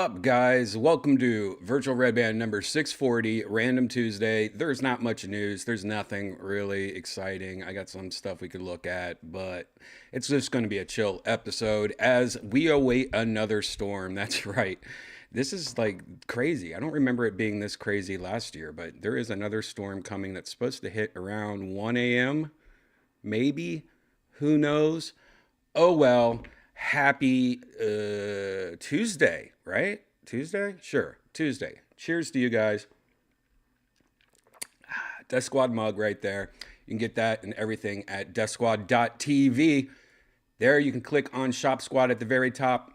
up, guys? Welcome to Virtual Redban number 640, Random Tuesday. There's not much news. There's nothing really exciting. I got some stuff we could look at, but it's just going to be a chill episode as we await another storm. That's right. This is like crazy. I don't remember it being this crazy last year, but there is another storm coming that's supposed to hit around 1 a.m. Maybe. Who knows? Oh well. Happy Tuesday, right? Tuesday? Sure. Tuesday. Cheers to you guys. Death Squad mug right there. You can get that and everything at deathsquad.tv. There you can click on Shop Squad at the very top.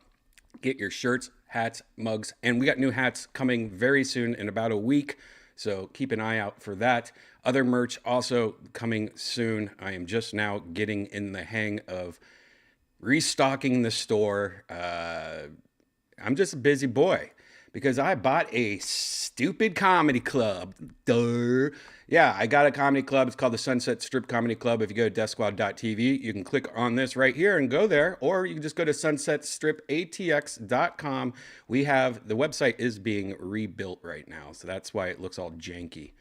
Get your shirts, hats, mugs, and we got new hats coming very soon in about a week. So keep an eye out for that. Other merch also coming soon. I am just now getting in the hang of restocking the store. I'm just a busy boy because I bought a stupid comedy club. Duh. Yeah, I got a comedy club. It's called the Sunset Strip Comedy Club. If you go to deathsquad.tv, you can click on this right here and go there, or you can just go to sunsetstripatx.com. The website is being rebuilt right now, so that's why it looks all janky.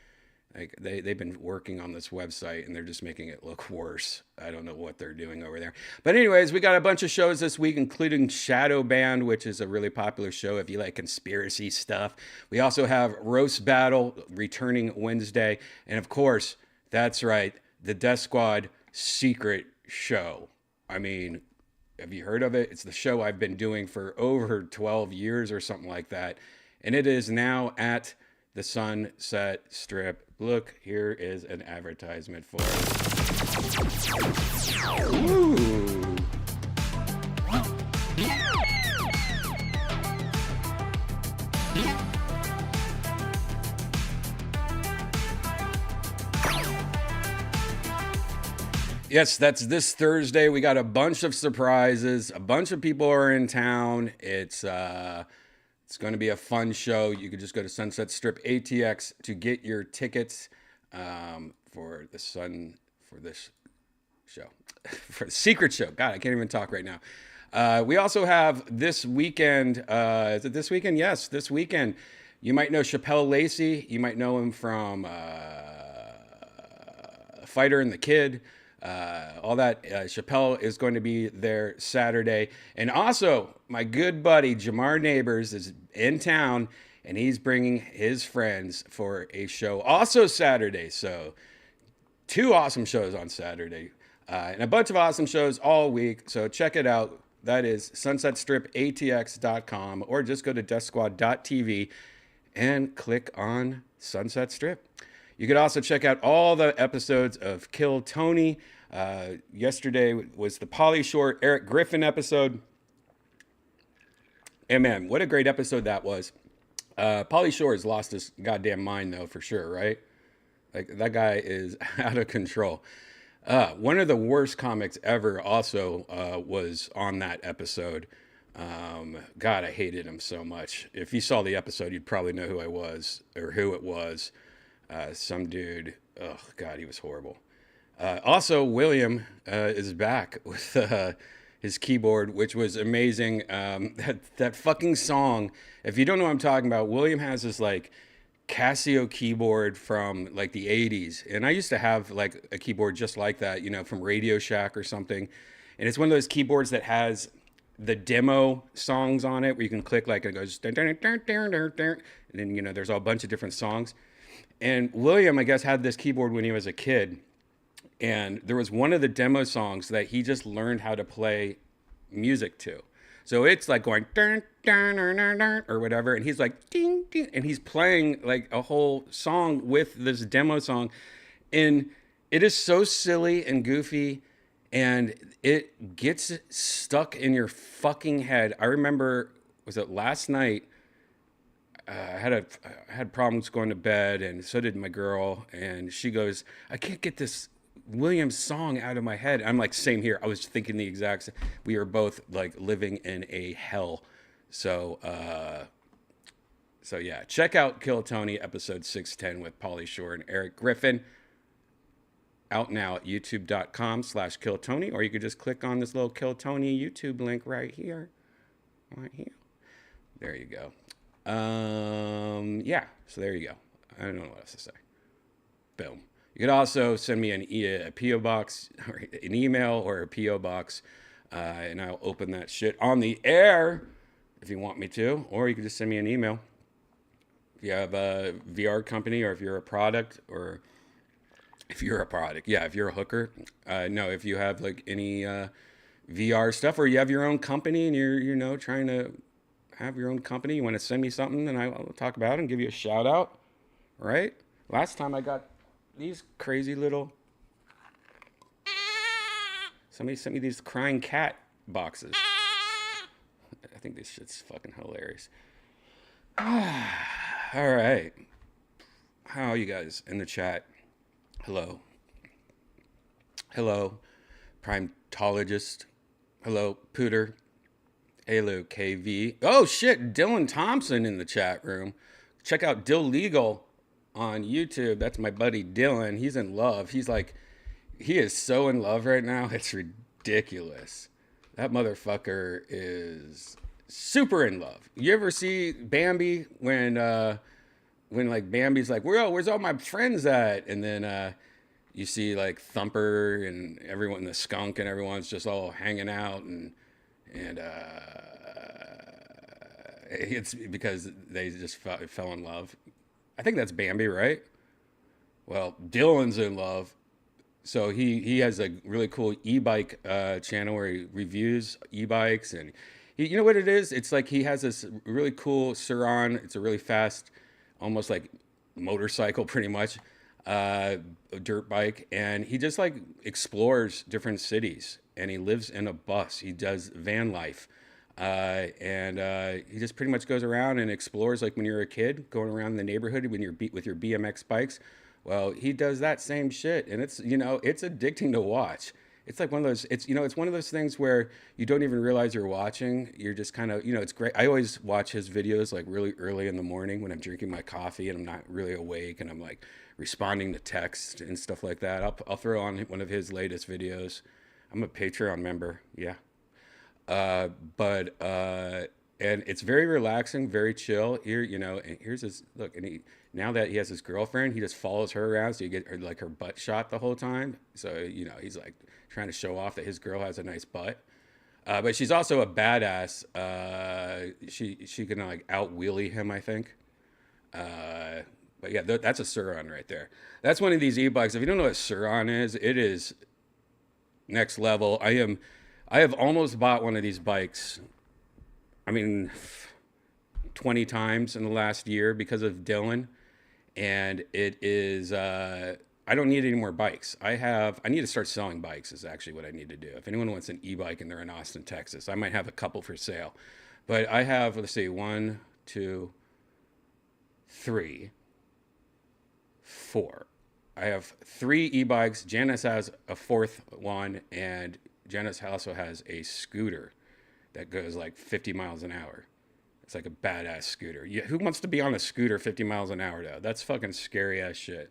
Like they've been working on this website and they're just making it look worse. I don't know what they're doing over there. But anyways, we got a bunch of shows this week, including Shadow Band, which is a really popular show if you like conspiracy stuff. We also have Roast Battle returning Wednesday. And of course, that's right, the Death Squad secret show. I mean, have you heard of it? It's the show I've been doing for over 12 years or something like that. And it is now at the Sunset Strip. Look, here is an advertisement for it. Ooh. Yes, that's this Thursday. We got a bunch of surprises. A bunch of people are in town. It's going to be a fun show. You could just go to Sunset Strip ATX to get your tickets for this show, for the secret show. God, I can't even talk right now. We also have this weekend. Is it this weekend? Yes, this weekend. You might know Chappelle Lacey. You might know him from Fighter and the Kid. All that. Chappelle is going to be there Saturday. And also, my good buddy Jamar Neighbors is in town, and he's bringing his friends for a show also Saturday. So, two awesome shows on Saturday, and a bunch of awesome shows all week. So, check it out. That is sunsetstripatx.com, or just go to deathsquad.tv and click on Sunset Strip. You could also check out all the episodes of Kill Tony. Yesterday was the Pauly Shore Eric Griffin episode. And man, what a great episode that was. Pauly Shore has lost his goddamn mind, though, for sure, right? Like, that guy is out of control. One of the worst comics ever also was on that episode. God, I hated him so much. If you saw the episode, you'd probably know who I was or who it was. Some dude. Oh, God, he was horrible. Also, William is back with his keyboard, which was amazing. That fucking song. If you don't know what I'm talking about, William has this like Casio keyboard from like the 80s. And I used to have like a keyboard just like that, you know, from Radio Shack or something. And it's one of those keyboards that has the demo songs on it where you can click like it goes, dun, dun, dun, dun, dun, dun, and then, you know, there's a bunch of different songs. And William, I guess, had this keyboard when he was a kid. And there was one of the demo songs that he just learned how to play music to. So it's like going, dun, dun, dun, dun, dun, or whatever. And he's like, ding, ding. And he's playing like a whole song with this demo song. And it is so silly and goofy. And it gets stuck in your fucking head. I remember, was it last night? I had problems going to bed, and so did my girl. And she goes, I can't get this Williams song out of my head. I'm like, same here. I was thinking the exact same. We were both like living in a hell. So yeah, check out Kill Tony episode 610 with Pauly Shore and Eric Griffin. Out now at youtube.com/KillTony, or you could just click on this little Kill Tony YouTube link right here. There you go. Yeah. So there you go. I don't know what else to say. Boom. You could also send me a PO box, or an email, or a PO box, and I'll open that shit on the air if you want me to, or you can just send me an email. If you have a VR company, or if you're a product, or if you're a product, yeah, if you're a hooker, no, if you have like any VR stuff, or you have your own company and you're trying to have your own company, you want to send me something, and I'll talk about it and give you a shout out, right? Last time I got these crazy little. Somebody sent me these crying cat boxes. I think this shit's fucking hilarious. All right. How are you guys in the chat? Hello. Hello, primatologist. Hello, Pooter. Hello, KV. Oh shit, Dylan Thompson in the chat room. Check out Dill Legal on YouTube. That's my buddy Dylan. He's in love. He is so in love right now. It's ridiculous. That motherfucker is super in love. You ever see Bambi when like Bambi's like, where's all my friends at? And then you see like Thumper and everyone, the skunk and everyone's just all hanging out and it's because they just fell in love. I think that's Bambi, right? Well, Dylan's in love. So he has a really cool e-bike channel where he reviews e-bikes, and you know what it is? It's like he has this really cool Suron. It's a really fast, almost like motorcycle, pretty much, a dirt bike, and he just like explores different cities. And he lives in a bus. He does van life, and he just pretty much goes around and explores like when you're a kid, going around the neighborhood when you're with your BMX bikes. Well, he does that same shit, and it's it's addicting to watch. It's like one of those. It's one of those things where you don't even realize you're watching. You're just kind of it's great. I always watch his videos like really early in the morning when I'm drinking my coffee and I'm not really awake and I'm like responding to text and stuff like that. I'll throw on one of his latest videos. I'm a Patreon member, yeah. But and it's very relaxing, very chill. Here, and here's his look, and now that he has his girlfriend, he just follows her around, so you get her, like her butt shot the whole time. So he's like trying to show off that his girl has a nice butt. But she's also a badass. She can like out wheelie him, I think. But yeah, that's a Suron right there. That's one of these e-bikes. If you don't know what Suron is, it is next level. I have almost bought one of these bikes. I mean, 20 times in the last year because of Dylan. And it is, I don't need any more bikes. I need to start selling bikes is actually what I need to do. If anyone wants an e-bike and they're in Austin, Texas, I might have a couple for sale. But I have, let's see, 1, 2, 3, 4. I have 3 e-bikes. Janice has a 4th one, and Janice also has a scooter that goes like 50 miles an hour. It's like a badass scooter. Yeah, who wants to be on a scooter 50 miles an hour though? That's fucking scary ass shit.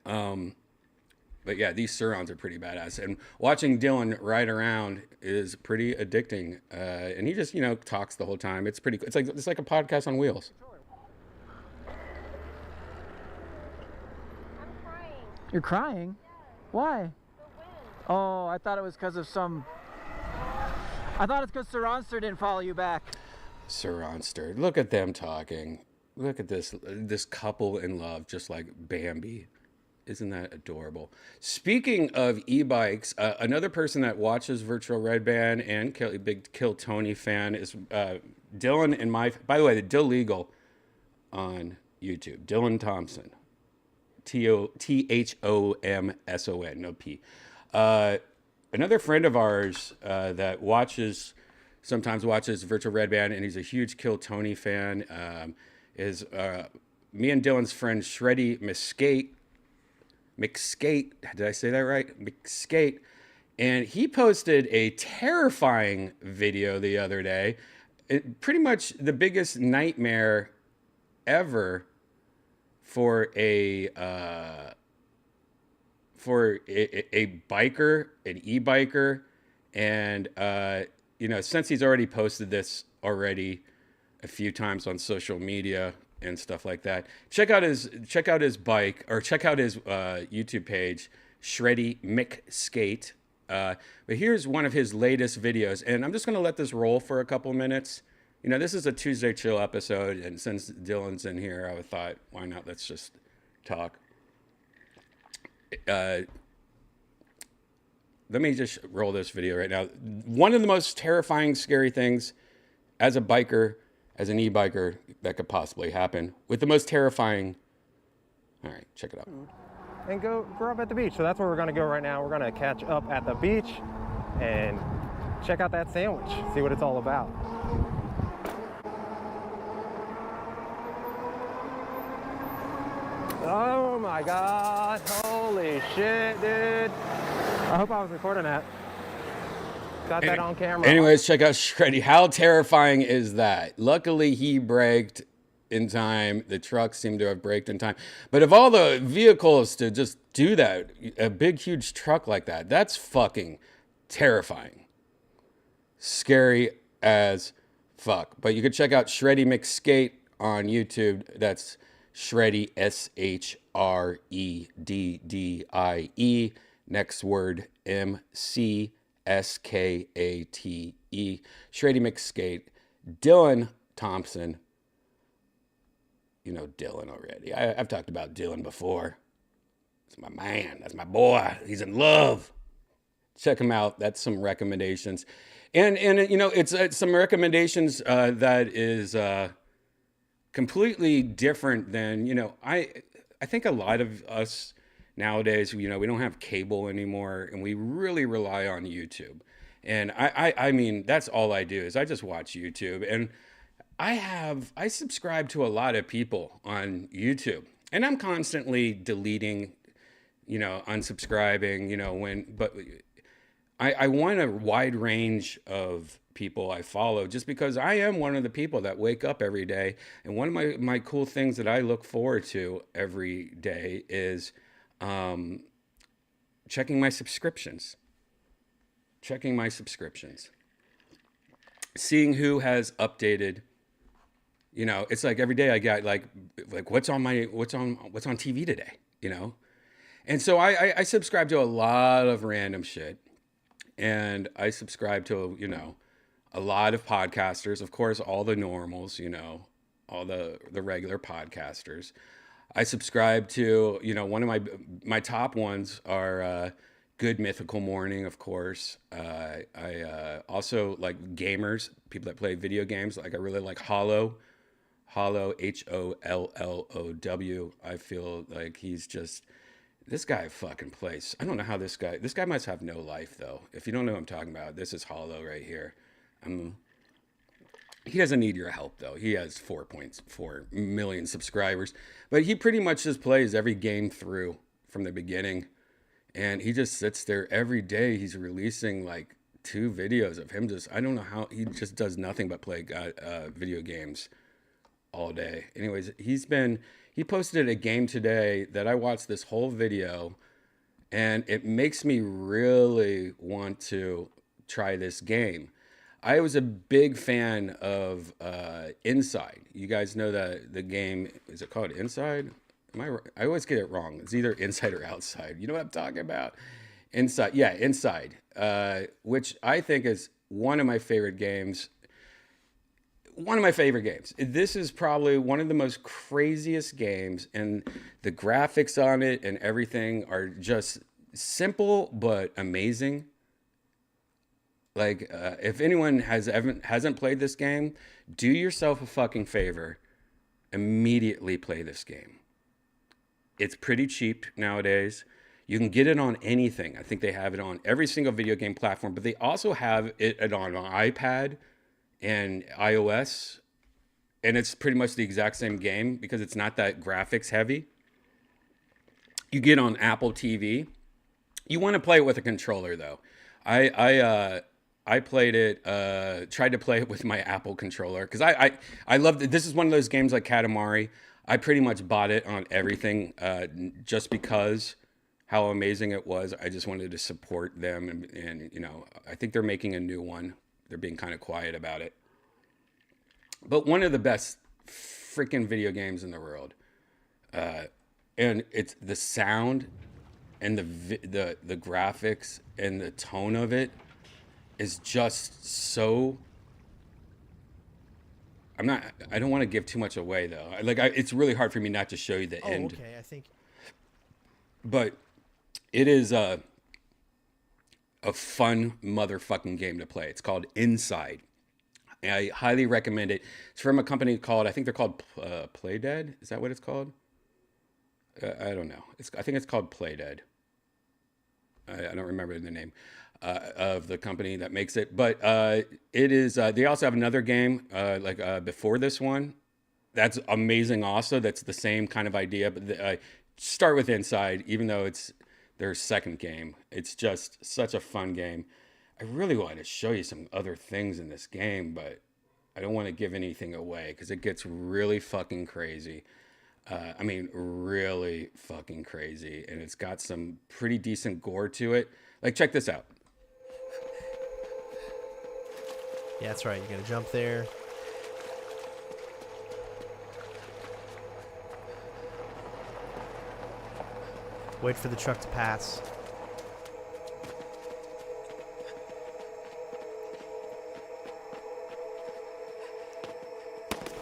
But yeah, these Surons are pretty badass. And watching Dylan ride around is pretty addicting. And he just, talks the whole time. It's pretty. It's like a podcast on wheels. I'm crying. You're crying? Yes. Why? The wind. Oh, I thought it was because of some. I thought it's because Suronster didn't follow you back. Suronster. Look at them talking. Look at this couple in love, just like Bambi. Isn't that adorable? Speaking of e-bikes, another person that watches Virtual Redban and big Kill Tony fan is Dylan and by the way, the Dill Legal on YouTube. Dylan Thompson. THOMSON, no P. Another friend of ours that sometimes watches Virtual Redban, and he's a huge Kill Tony fan, is me and Dylan's friend Shreddy McSkate. Did I say that right? McSkate. And he posted a terrifying video the other day. Pretty much the biggest nightmare ever for a biker, an e-biker. And, since he's already posted this already a few times on social media and stuff like that. Check out his bike, or check out his YouTube page, Shreddy McSkate. But here's one of his latest videos, and I'm just gonna let this roll for a couple minutes. You know, this is a Tuesday chill episode, and since Dylan's in here, I thought, why not? Let's just talk. Let me just roll this video right now. One of the most terrifying, scary things as a biker, as an e-biker, that could possibly happen. With the most terrifying. All right, check it out. And go up at the beach. So that's where we're gonna go right now. We're gonna catch up at the beach and check out that sandwich, see what it's all about. Oh my God, holy shit, dude. I hope I was recording that. Got that on camera. Anyways, check out Shreddy. How terrifying is that? Luckily, he braked in time. The truck seemed to have braked in time. But of all the vehicles to just do that, a big, huge truck like that, that's fucking terrifying. Scary as fuck. But you can check out Shreddy McSkate on YouTube. That's Shreddy, SHREDDIE. Next word, MCSKATE. Shreddy McSkate. Dylan Thompson. You know Dylan already. I've talked about Dylan before. That's my man. That's my boy. He's in love. Check him out. That's some recommendations. And you know, it's some recommendations that is completely different than, you know, I think a lot of us nowadays, you know, we don't have cable anymore, and we really rely on YouTube. And I mean, that's all I do is I just watch YouTube. And I subscribe to a lot of people on YouTube, and I'm constantly deleting, you know, unsubscribing, you know, but I want a wide range of people I follow, just because I am one of the people that wake up every day. And one of my cool things that I look forward to every day is checking my subscriptions, seeing who has updated. You know, it's like every day I got like what's on TV today, you know? And so I subscribe to a lot of random shit, and I subscribe to, you know, a lot of podcasters, of course, all the normals, you know, all the regular podcasters. I subscribe to, you know, one of my top ones are Good Mythical Morning, of course. I also like gamers, people that play video games. Like I really like Hollow, HOLLOW. I feel like he's just, this guy fucking plays. I don't know how this guy must have no life though. If you don't know what I'm talking about, this is Hollow right here. He doesn't need your help though. He has 4.4 million subscribers, but he pretty much just plays every game through from the beginning. And he just sits there every day. He's releasing like 2 videos of him just, I don't know how, he just does nothing but play video games all day. Anyways, he posted a game today that I watched this whole video, and it makes me really want to try this game. I was a big fan of Inside. You guys know the game, is it called Inside? I always get it wrong. It's either Inside or Outside. You know what I'm talking about? Inside. Yeah, Inside. Which I think is one of my favorite games. This is probably one of the most craziest games, and the graphics on it and everything are just simple but amazing. Like, if anyone hasn't played this game, do yourself a fucking favor. Immediately play this game. It's pretty cheap nowadays. You can get it on anything. I think they have it on every single video game platform, but they also have it on an iPad and iOS, and it's pretty much the exact same game because it's not that graphics heavy. You get on Apple TV. You want to play it with a controller though. I played it, tried to play it with my Apple controller because I loved it. This is one of those games like Katamari. I pretty much bought it on everything just because how amazing it was. I just wanted to support them, and you know, I think they're making a new one. They're being kind of quiet about it. but one of the best freaking video games in the world. And it's the sound and the graphics and the tone of it is just so. I don't want to give too much away though. It's really hard for me not to show you the end. Okay, I think. But it is a fun motherfucking game to play. It's called Inside. I highly recommend it. It's from a company called, I think they're called Playdead. Is that what it's called? I don't know. I think it's called Playdead. I don't remember the name of the company that makes it, but it is. They also have another game before this one. That's amazing. Also, that's the same kind of idea. But start with Inside, even though it's their second game. It's just such a fun game. I really wanted to show you some other things in this game, but I don't want to give anything away because it gets really fucking crazy. I mean, really fucking crazy. And it's got some pretty decent gore to it. Like, check this out. Yeah, that's right. You gotta jump there. Wait for the truck to pass.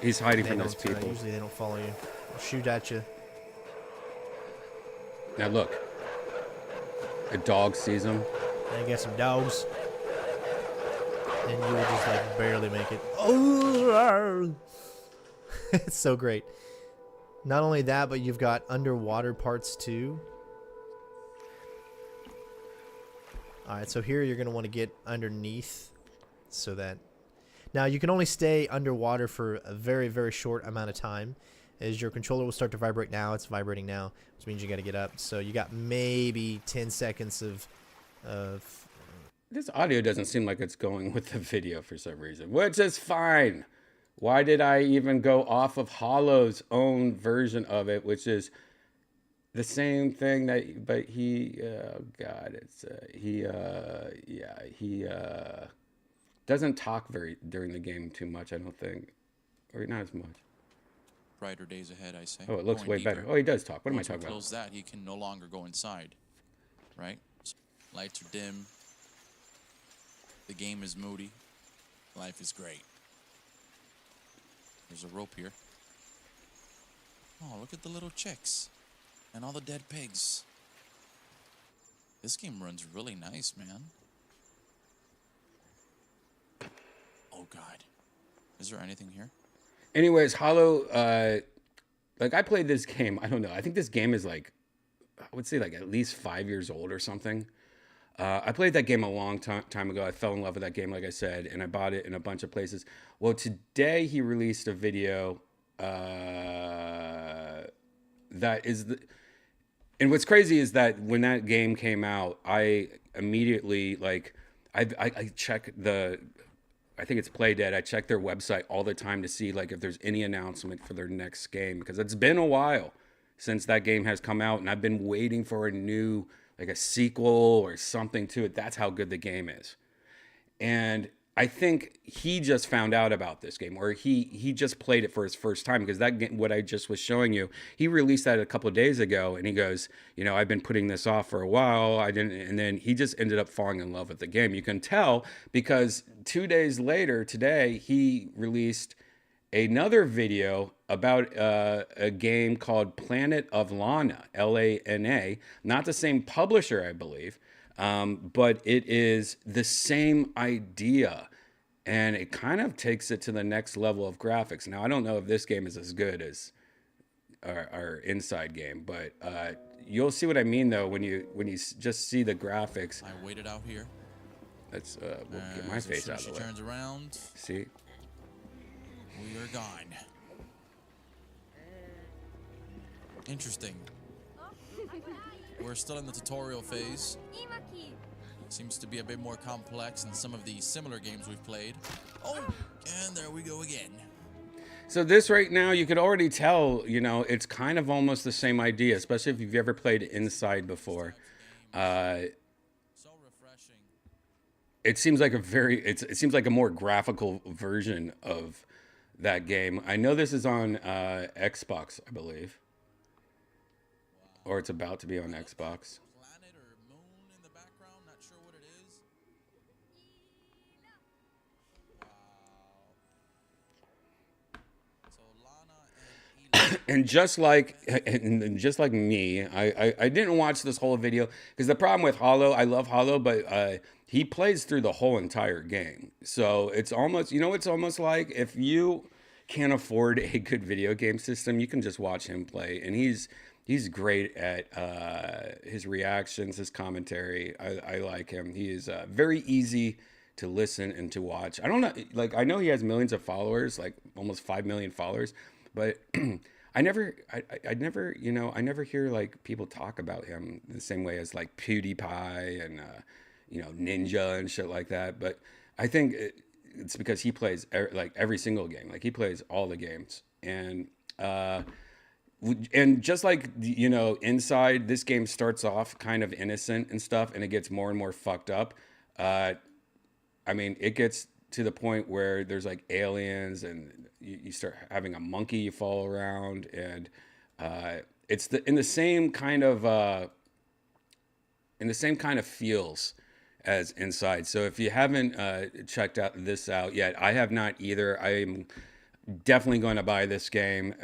He's hiding They from those don't, people. usually they don't follow you. They'll shoot at you. Now look. A dog sees him. Then you get some dogs. And you will just like barely make it. Oh, it's so great. Not only that, but you've got underwater parts too. Alright, so here you're going to want to get underneath so that... Now, you can only stay underwater for a very, very short amount of time. As your controller will start to vibrate now. It's vibrating now, which means you got to get up. So you got maybe 10 seconds of... This audio doesn't seem like it's going with the video for some reason, which is fine. Why did I even go off of Hollow's own version of it, which is the same thing but he, he doesn't talk during the game too much, I don't think, or not as much. Brighter days ahead, I say. Oh, it looks Going way deeper. better. Oh, he does talk. What am I Once we talking about? close that, he can no longer go inside, right? Lights are dim. The game is moody. Life is great. There's a rope here. Oh, look at the little chicks. And all the dead pigs. This game runs really nice, man. Oh, God. Is there anything here? Anyways, Hollow, I played this game, I don't know. I think this game is I would say at least 5 years old or something. I played that game a long time ago. I fell in love with that game, like I said, and I bought it in a bunch of places. Well, today he released a video that is and what's crazy is that when that game came out, I immediately I check I think it's Playdead. I check their website all the time to see if there's any announcement for their next game, because it's been a while since that game has come out, and I've been waiting for a new a sequel or something to it. That's how good the game is. And I think he just found out about this game, or he just played it for his first time, because that game, what I just was showing you, he released that a couple of days ago, and he goes, I've been putting this off for a while. And then he just ended up falling in love with the game. You can tell because 2 days later, today, he released another video about a game called Planet of Lana, Lana, not the same publisher, I believe, but it is the same idea, and it kind of takes it to the next level of graphics. Now, I don't know if this game is as good as our Inside game, but you'll see what I mean though when you just see the graphics. I waited out here. Let's we'll get my face out of the way. She turns around. See. We are gone. Interesting. We're still in the tutorial phase. Seems to be a bit more complex than some of the similar games we've played. Oh, and there we go again. So this right now, you could already tell, it's kind of almost the same idea, especially if you've ever played Inside before. So refreshing. It seems like it seems like a more graphical version of that game. I know this is on Xbox, I believe, or it's about to be on Xbox. Planet or moon in the background, not sure what it is. Wow. So Lana and Eli. And just like me, I didn't watch this whole video because the problem with Hollow, I love Hollow, but he plays through the whole entire game. So it's almost, it's almost like if you can't afford a good video game system, you can just watch him play, and he's great at his reactions, his commentary. I like him. He is very easy to listen and to watch. I don't know, like I know he has millions of followers, like almost 5 million followers, but I never hear like people talk about him the same way as like PewDiePie and Ninja and shit like that. But I think it's because he plays like every single game. Like he plays all the games, and just like inside, this game starts off kind of innocent and stuff, and it gets more and more fucked up. I mean, it gets to the point where there's like aliens, and you start having a monkey you follow around, and it's in the same kind of feels as Inside. So if you haven't checked this out yet, I have not either. I'm definitely going to buy this game.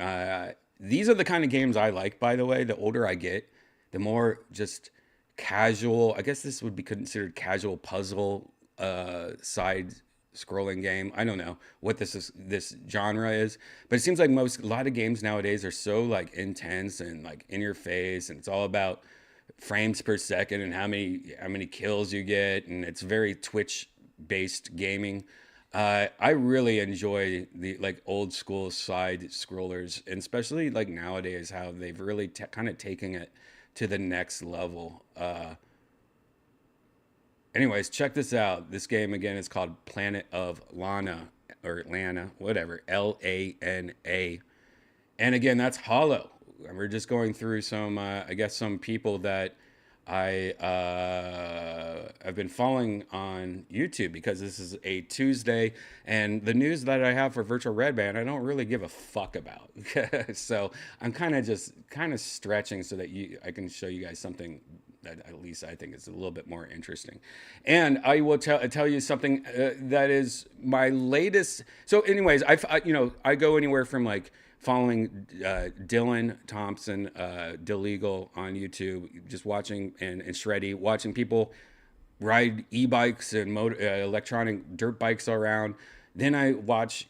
These are the kind of games I like, by the way. The older I get, the more just casual, I guess this would be considered casual puzzle side scrolling game. I don't know what this genre is, but it seems like a lot of games nowadays are so like intense and like in your face, and it's all about frames per second and how many kills you get, and it's very Twitch based gaming. I really enjoy the like old school side scrollers, and especially like nowadays how they've really kind of taken it to the next level. Anyways, check this out. This game again is called Planet of Lana, or Lana, whatever, Lana. And again, that's Hollow. And we're just going through some, I guess, some people that I have been following on YouTube, because this is a Tuesday, and the news that I have for Virtual Redban, I don't really give a fuck about. So I'm kind of stretching so that I can show you guys something that at least I think is a little bit more interesting. And I will tell you something that is my latest. So anyways, I go anywhere from like following Dylan Thompson, Dillegal on YouTube, just watching, and Shreddy, watching people ride e-bikes and electronic dirt bikes around. Then I watch,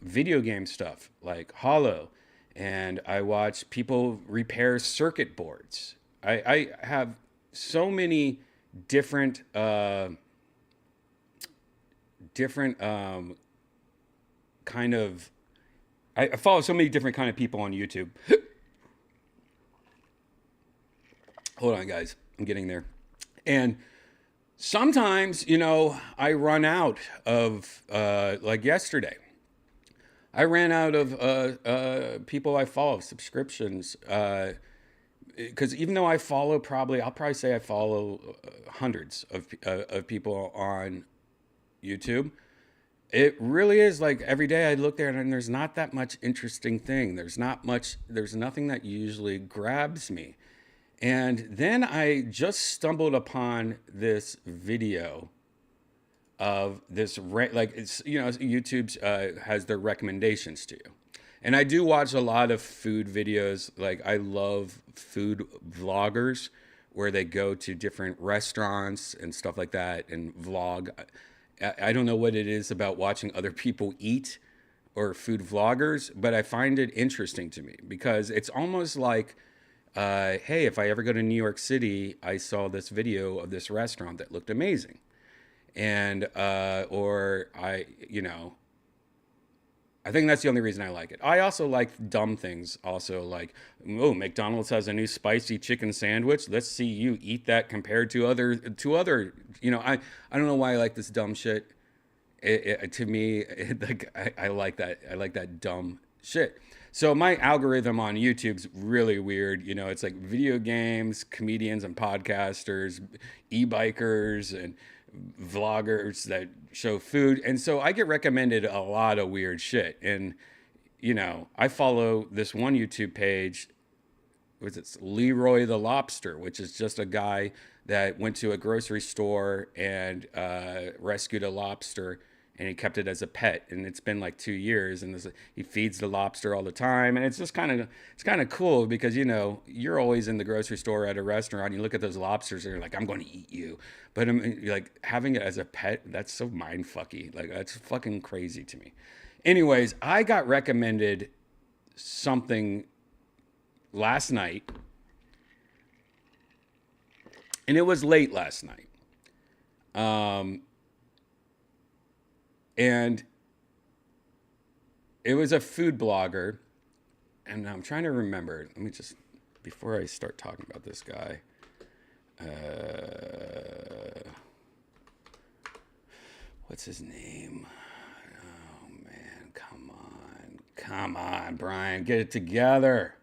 video game stuff like Hollow, and I watch people repair circuit boards. I have so many different kind of. I follow so many different kind of people on YouTube. Hold on, guys. I'm getting there. And sometimes, I run out of, like yesterday, I ran out of people I follow, subscriptions. Because even though I'll probably say I follow hundreds of people on YouTube. It really is like every day I look there and there's not that much interesting thing. There's nothing that usually grabs me. And then I just stumbled upon this video of this, like it's, YouTube has their recommendations to you. And I do watch a lot of food videos. Like I love food vloggers where they go to different restaurants and stuff like that and vlog. I don't know what it is about watching other people eat or food vloggers, but I find it interesting to me because it's almost like, hey, if I ever go to New York City, I saw this video of this restaurant that looked amazing. And, I think that's the only reason I like it. I also like dumb things. Also, like, McDonald's has a new spicy chicken sandwich. Let's see you eat that compared to other. I don't know why I like this dumb shit. To me, I like that. I like that dumb shit. So my algorithm on YouTube's really weird. It's like video games, comedians and podcasters, e-bikers, and vloggers that show food. And so I get recommended a lot of weird shit. And, you know, I follow this one YouTube page, it's Leroy the Lobster, which is just a guy that went to a grocery store and rescued a lobster, and he kept it as a pet. And it's been like 2 years, and he feeds the lobster all the time. And it's just kind of cool because, you know, you're always in the grocery store at a restaurant, you look at those lobsters and you're like, I'm going to eat you. But like having it as a pet, that's so mind fucky. Like, that's fucking crazy to me. Anyways, I got recommended something last night, and it was late last night. And it was a food blogger, and I'm trying to remember. Let me just, before I start talking about this guy, what's his name? Oh man, come on, Brian, get it together.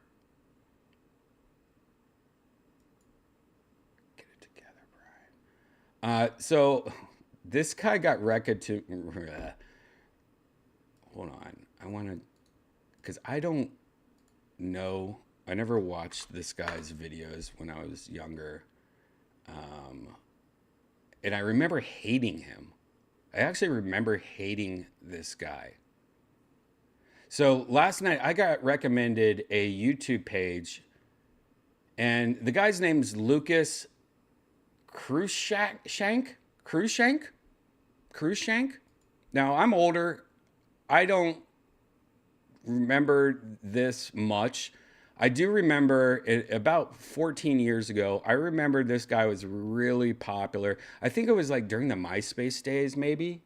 So this guy got recommended to. Hold on, I want to, because I don't know. I never watched this guy's videos when I was younger, and I remember hating him. I actually remember hating this guy. So last night I got recommended a YouTube page, and the guy's name's Lucas Cruikshank. Now, I'm older. I don't remember this much. I do remember about 14 years ago, I remember this guy was really popular. I think it was like during the MySpace days, maybe.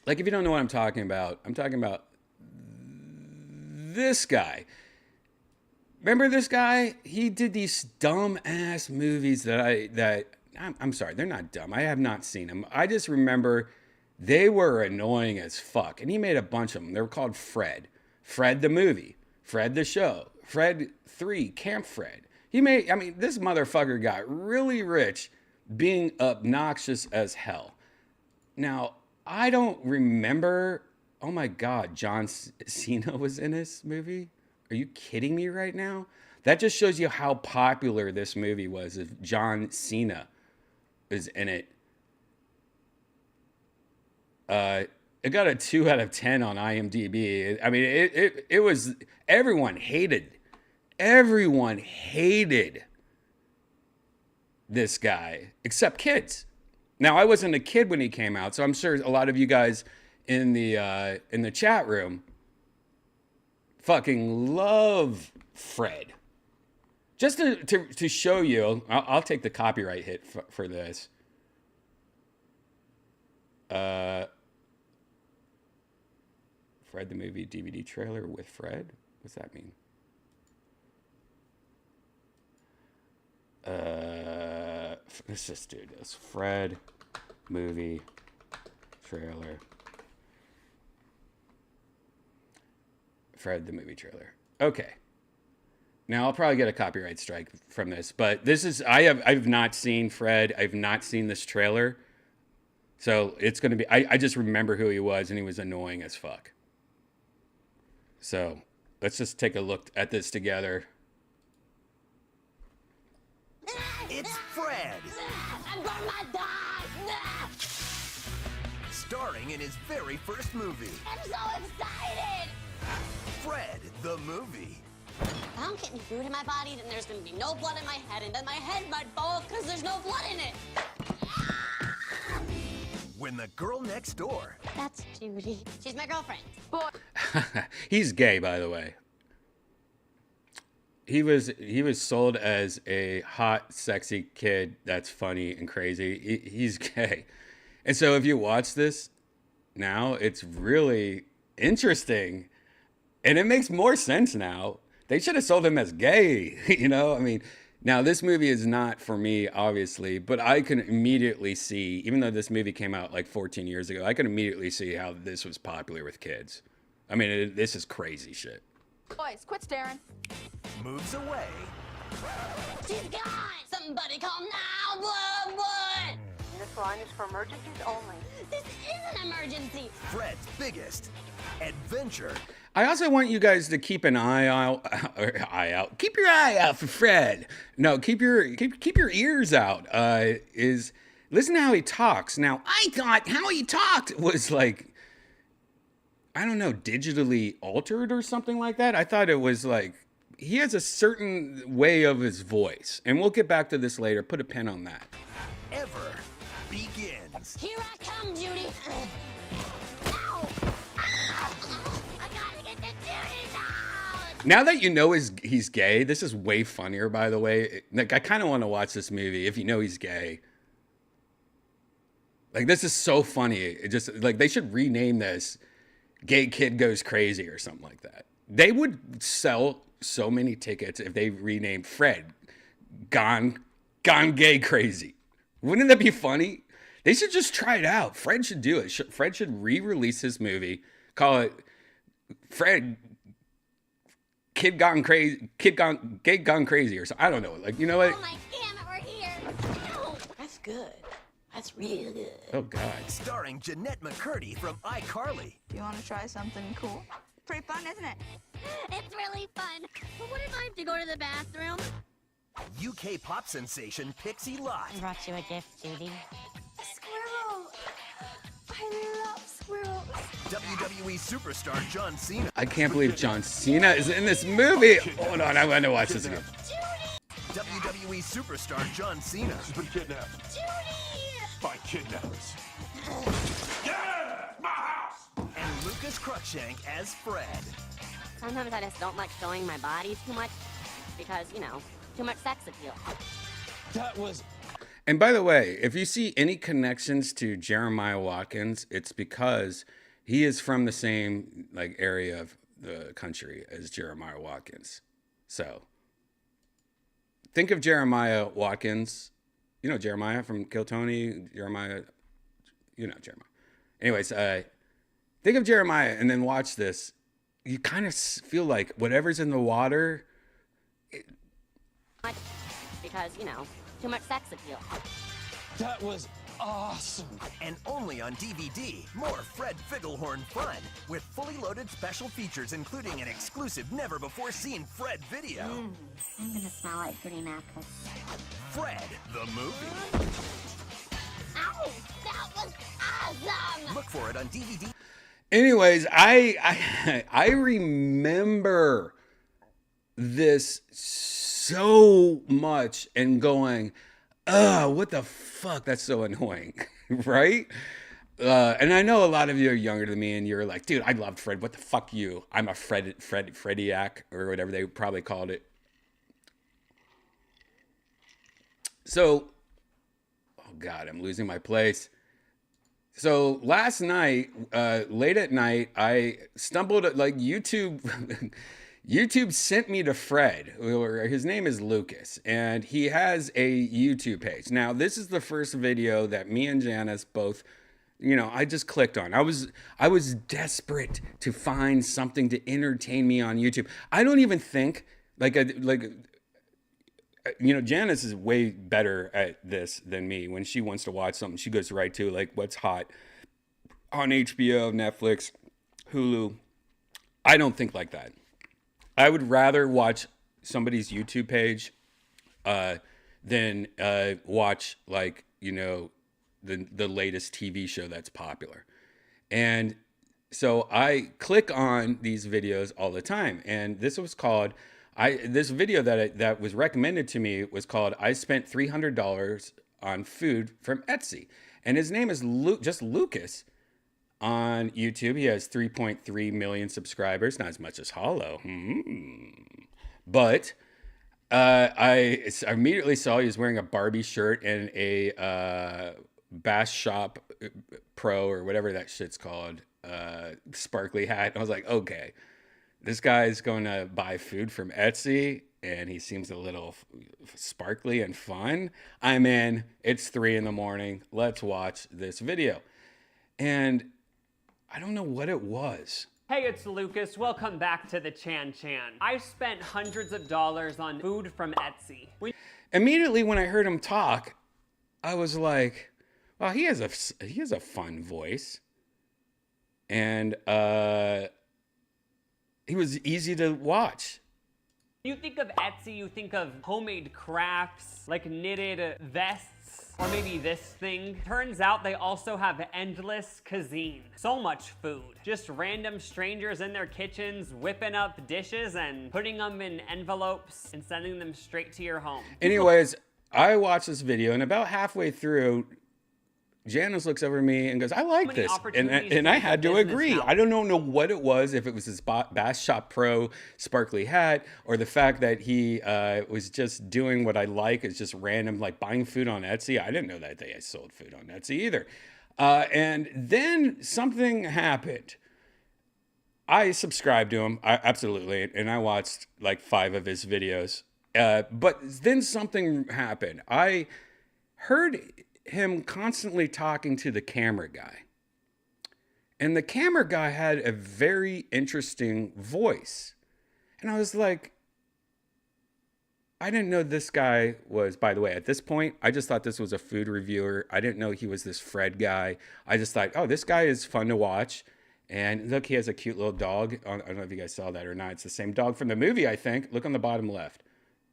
Like, if you don't know what I'm talking about this guy. Remember this guy? He did these dumb ass movies that I'm sorry, they're not dumb. I have not seen them. I just remember they were annoying as fuck. And he made a bunch of them. They were called Fred. Fred the movie. Fred the show. Fred 3, Camp Fred. This motherfucker got really rich being obnoxious as hell. Now, I don't remember. Oh my God, John Cena was in this movie? Are you kidding me right now? That just shows you how popular this movie was if John Cena is in it. It got a 2 out of 10 on IMDb. I mean, it was, everyone hated this guy, except kids. Now, I wasn't a kid when he came out, so I'm sure a lot of you guys in the chat room fucking love Fred. Just to show you, I'll take the copyright hit for this. Fred the movie DVD trailer with Fred? What's that mean? Let's just do this. Fred movie trailer. Fred the movie trailer. Okay. Now I'll probably get a copyright strike from this, but this is I've not seen Fred. I've not seen this trailer. So it's gonna be I just remember who he was, and he was annoying as fuck. So let's just take a look at this together. It's Fred! I'm gonna die! Starring in his very first movie. I'm so excited! Fred, the movie. If I don't get any food in my body, then there's gonna be no blood in my head, and then my head might fall off because there's no blood in it. When the girl next door. That's Judy. She's my girlfriend. Boy. He's gay, by the way. He was sold as a hot, sexy kid that's funny and crazy. He's gay. And so if you watch this now, it's really interesting. And it makes more sense now. They should have sold him as gay, you know? I mean, now this movie is not for me, obviously, but I can immediately see, even though this movie came out like 14 years ago, I can immediately see how this was popular with kids. I mean, this is crazy shit. Boys, quit staring. Moves away. She's gone! Somebody call 911! This line is for emergencies only. This is an emergency. Fred's biggest adventure. I also want you guys to keep an eye out. Keep your eye out for Fred. No, keep your ears out. Listen to how he talks. Now, I thought how he talked was like, I don't know, digitally altered or something like that. I thought it was like, he has a certain way of his voice. And we'll get back to this later. Put a pin on that. Ever begins. Here I come, Judy. Ow! I gotta get the Judy's out! Now that you know he's gay, this is way funnier, by the way. Like, I kind of want to watch this movie if you know he's gay. Like, this is so funny. It just, like, they should rename this Gay Kid Goes Crazy or something like that. They would sell so many tickets if they renamed Fred Gone Gay Crazy. Wouldn't that be funny? They should just try it out. Fred should do it. Fred should re-release his movie. Call it Fred Gay Gone Crazy or something. I don't know. Like, you know what? Oh my damn it, we're here. No, that's good. That's really good. Oh, God. Starring Jeanette McCurdy from iCarly. You want to try something cool? Pretty fun, isn't it? It's really fun. But what if I have to go to the bathroom? UK pop sensation Pixie Lott. I brought you a gift, Judy. A squirrel. I love squirrels. WWE superstar John Cena. I can't believe John Cena is in this movie. Hold on, I want to watch this again. WWE superstar John Cena. She's been kidnapped. Judy! By kidnappers. Yeah! My house! And Lucas Cruikshank as Fred. Sometimes I just don't like showing my body too much because, you know, too much sex appeal. That was... And by the way, if you see any connections to Jeremiah Watkins, it's because he is from the same like area of the country as Jeremiah Watkins. So think of Jeremiah Watkins. You know Jeremiah from Kill Tony. Jeremiah, you know Jeremiah. Anyways, think of Jeremiah and then watch this. You kind of feel like whatever's in the water. Because, you know, too much sex appeal. That was awesome. And only on DVD, more Fred Figglehorn fun with fully loaded special features, including an exclusive never-before-seen Fred video. I'm gonna smell like green apples. Fred, the movie. Ow! That was awesome! Look for it on DVD. Anyways, I remember this so much and going, what the fuck? That's so annoying, right? And I know a lot of you are younger than me and you're like, dude, I loved Fred. What the fuck you? I'm a Frediac or whatever they probably called it. So, oh God, I'm losing my place. So last night, late at night, I stumbled at like YouTube. YouTube sent me to Fred, or his name is Lucas, and he has a YouTube page. Now, this is the first video that me and Janice both, you know, I just clicked on. I was desperate to find something to entertain me on YouTube. I don't even think you know, Janice is way better at this than me. When she wants to watch something, she goes right to like what's hot on HBO, Netflix, Hulu. I don't think like that. I would rather watch somebody's YouTube page than watch like, you know, the latest TV show that's popular. And so I click on these videos all the time. And this was called, this video that was recommended to me was called I Spent $300 on Food from Etsy. And his name is just Lucas on YouTube. He has 3.3 million subscribers, not as much as Hollow. But I immediately saw he was wearing a Barbie shirt and a Bass Shop Pro or whatever that shit's called, sparkly hat. I was like, okay, this guy's going to buy food from Etsy and he seems a little sparkly and fun. I'm in. It's 3 a.m. Let's watch this video. And I don't know what it was. Hey, it's Lucas. Welcome back to the Chan. I've spent hundreds of dollars on food from Etsy. Immediately when I heard him talk, I was like, Well, he has a fun voice, and he was easy to watch. You think of Etsy, you think of homemade crafts, like knitted vests, or maybe this thing. Turns out they also have endless cuisine. So much food. Just random strangers in their kitchens whipping up dishes and putting them in envelopes and sending them straight to your home. Anyways, I watched this video, and about halfway through, Janice looks over at me and goes, I like this. And I had to agree. I don't know what it was, if it was his Bass Shop Pro sparkly hat, or the fact that he was just doing what I like, is just random, like buying food on Etsy. I didn't know that they sold food on Etsy either. And then something happened. I subscribed to him, absolutely, and I watched like 5 of his videos. But then something happened. I heard him constantly talking to the camera guy. And the camera guy had a very interesting voice. And I was like, I didn't know this guy was, by the way, at this point, I just thought this was a food reviewer. I didn't know he was this Fred guy. I just thought, oh, this guy is fun to watch. And look, he has a cute little dog. I don't know if you guys saw that or not. It's the same dog from the movie, I think. Look on the bottom left.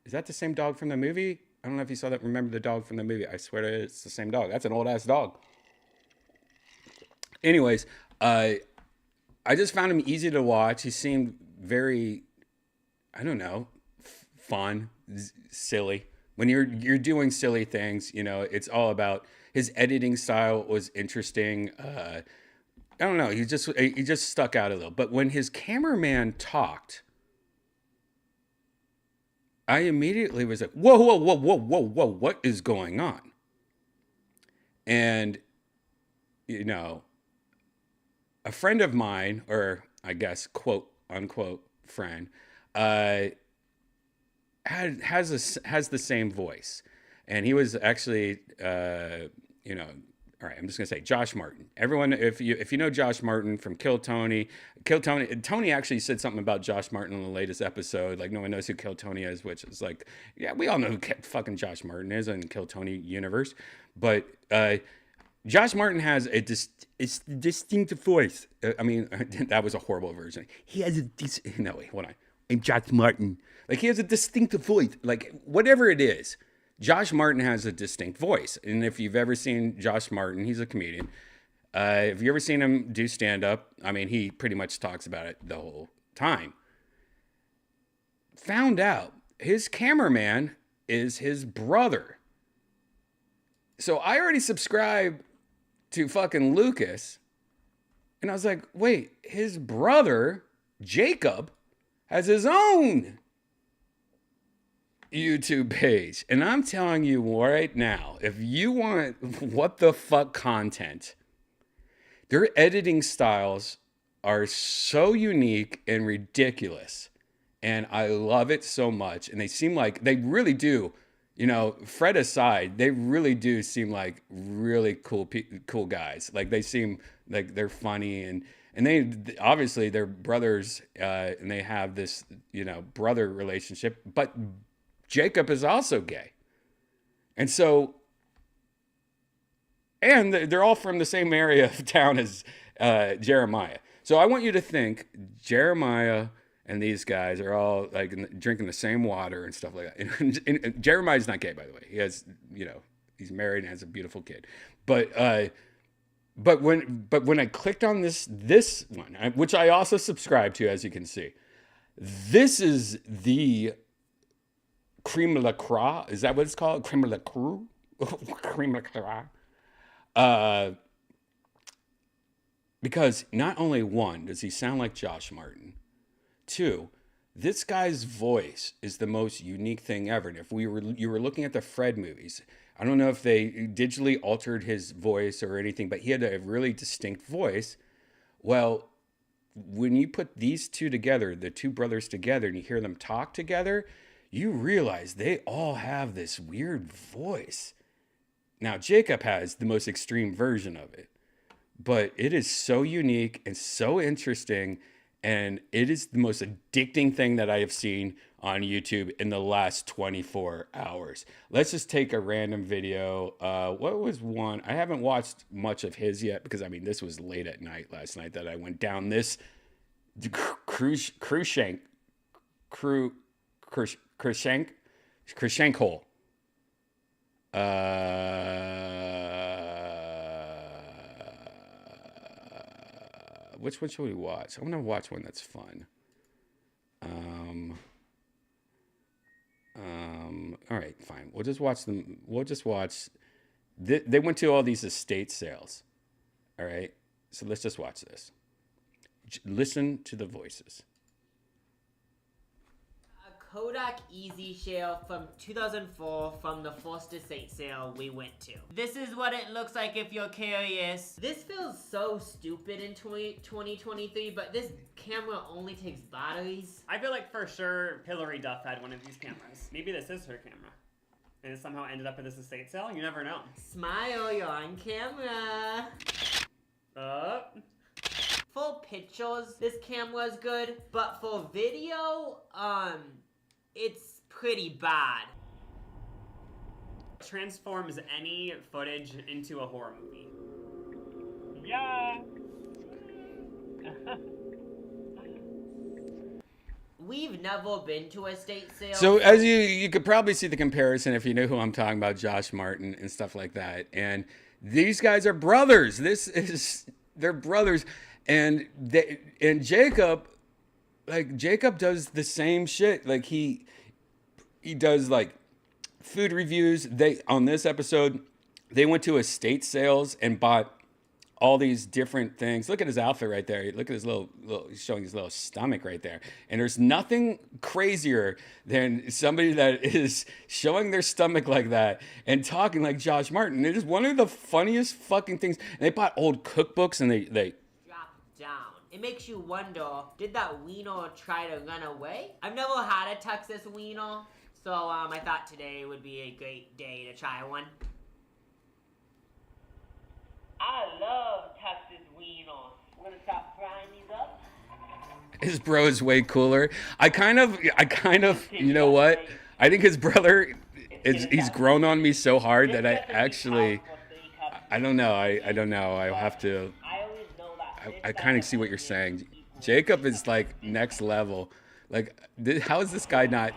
Is that the same dog from the movie? I don't know if you saw that. Remember the dog from the movie? I swear it's the same dog. That's an old ass dog. Anyways, I just found him easy to watch. He seemed very, I don't know, fun, silly. When you're doing silly things, you know, it's all about his editing style was interesting. I don't know. He just stuck out a little. But when his cameraman talked, I immediately was like, whoa, whoa, whoa, whoa, whoa, whoa, what is going on? And, you know, a friend of mine, or I guess, quote, unquote, friend, has the same voice. And he was actually, you know, all right, I'm just gonna say Josh Martin. Everyone, if you know Josh Martin from Tony actually said something about Josh Martin in the latest episode. Like, no one knows who Kill Tony is, which is like, yeah, we all know who fucking Josh Martin is in Kill Tony universe. But Josh Martin has a distinct voice. I mean, that was a horrible version. He has a no, wait, hold on. I'm Josh Martin. Like, he has a distinctive voice. Like, whatever it is. Josh Martin has a distinct voice. And if you've ever seen Josh Martin, he's a comedian. If you ever seen him do stand-up, I mean, he pretty much talks about it the whole time. Found out his cameraman is his brother. So I already subscribed to fucking Lucas. And I was like, wait, his brother, Jacob, has his own YouTube page. And I'm telling you right now, if you want what the fuck content, their editing styles are so unique and ridiculous. And I love it so much. And they seem like, they really do, you know, Fred aside, they really do seem like really cool guys. Like, they seem like they're funny, and they obviously they're brothers, and they have this, you know, brother relationship, but Jacob is also gay. And so, and they're all from the same area of town as Jeremiah. So I want you to think Jeremiah and these guys are all like drinking the same water and stuff like that. And Jeremiah's not gay, by the way. He has, you know, he's married and has a beautiful kid. But when I clicked on this one, which I also subscribe to, as you can see, this is the creme de la croix. Is that what it's called? Creme de la croix? Creme de la croix. Because not only one, does he sound like Josh Martin, two, this guy's voice is the most unique thing ever. And if you were looking at the Fred movies, I don't know if they digitally altered his voice or anything, but he had a really distinct voice. Well, when you put these two together, the two brothers together, and you hear them talk together, you realize they all have this weird voice. Now, Jacob has the most extreme version of it, but it is so unique and so interesting, and it is the most addicting thing that I have seen on YouTube in the last 24 hours. Let's just take a random video. What was one? I haven't watched much of his yet because, I mean, this was late at night last night that I went down this cruise shank hole. Which one should we watch? I want to watch one that's fun. All right, fine. We'll just watch them. We'll just watch. They went to all these estate sales. All right. So let's just watch this. Listen to the voices. Kodak Easy Shell from 2004 from the first estate sale we went to. This is what it looks like if you're curious. This feels so stupid in 2023, but this camera only takes batteries. I feel like for sure Hillary Duff had one of these cameras. Maybe this is her camera. And it somehow ended up at this estate sale? You never know. Smile, you're on camera. For pictures, this camera is good, but for video, it's pretty bad. Transforms any footage into a horror movie. Yeah. We've never been to a estate sale. So as you could probably see the comparison if you know who I'm talking about, Josh Martin and stuff like that. And these guys are brothers. They're brothers. And Jacob, like Jacob does the same shit. Like he does like food reviews. On this episode, they went to estate sales and bought all these different things. Look at his outfit right there. Look at his little he's showing his little stomach right there. And there's nothing crazier than somebody that is showing their stomach like that and talking like Josh Martin. It is one of the funniest fucking things. And they bought old cookbooks and they drop down. It makes you wonder, did that wiener try to run away? I've never had a Texas wiener, so I thought today would be a great day to try one. I love Texas wieners. I'm gonna start frying these up. his bro is way cooler. I kind of, you know what? I think his brother he's grown on me so hard that I actually, I don't know. I don't know. I'll have to, I kind of see what you're saying. Jacob is like next level. Like, how is this guy not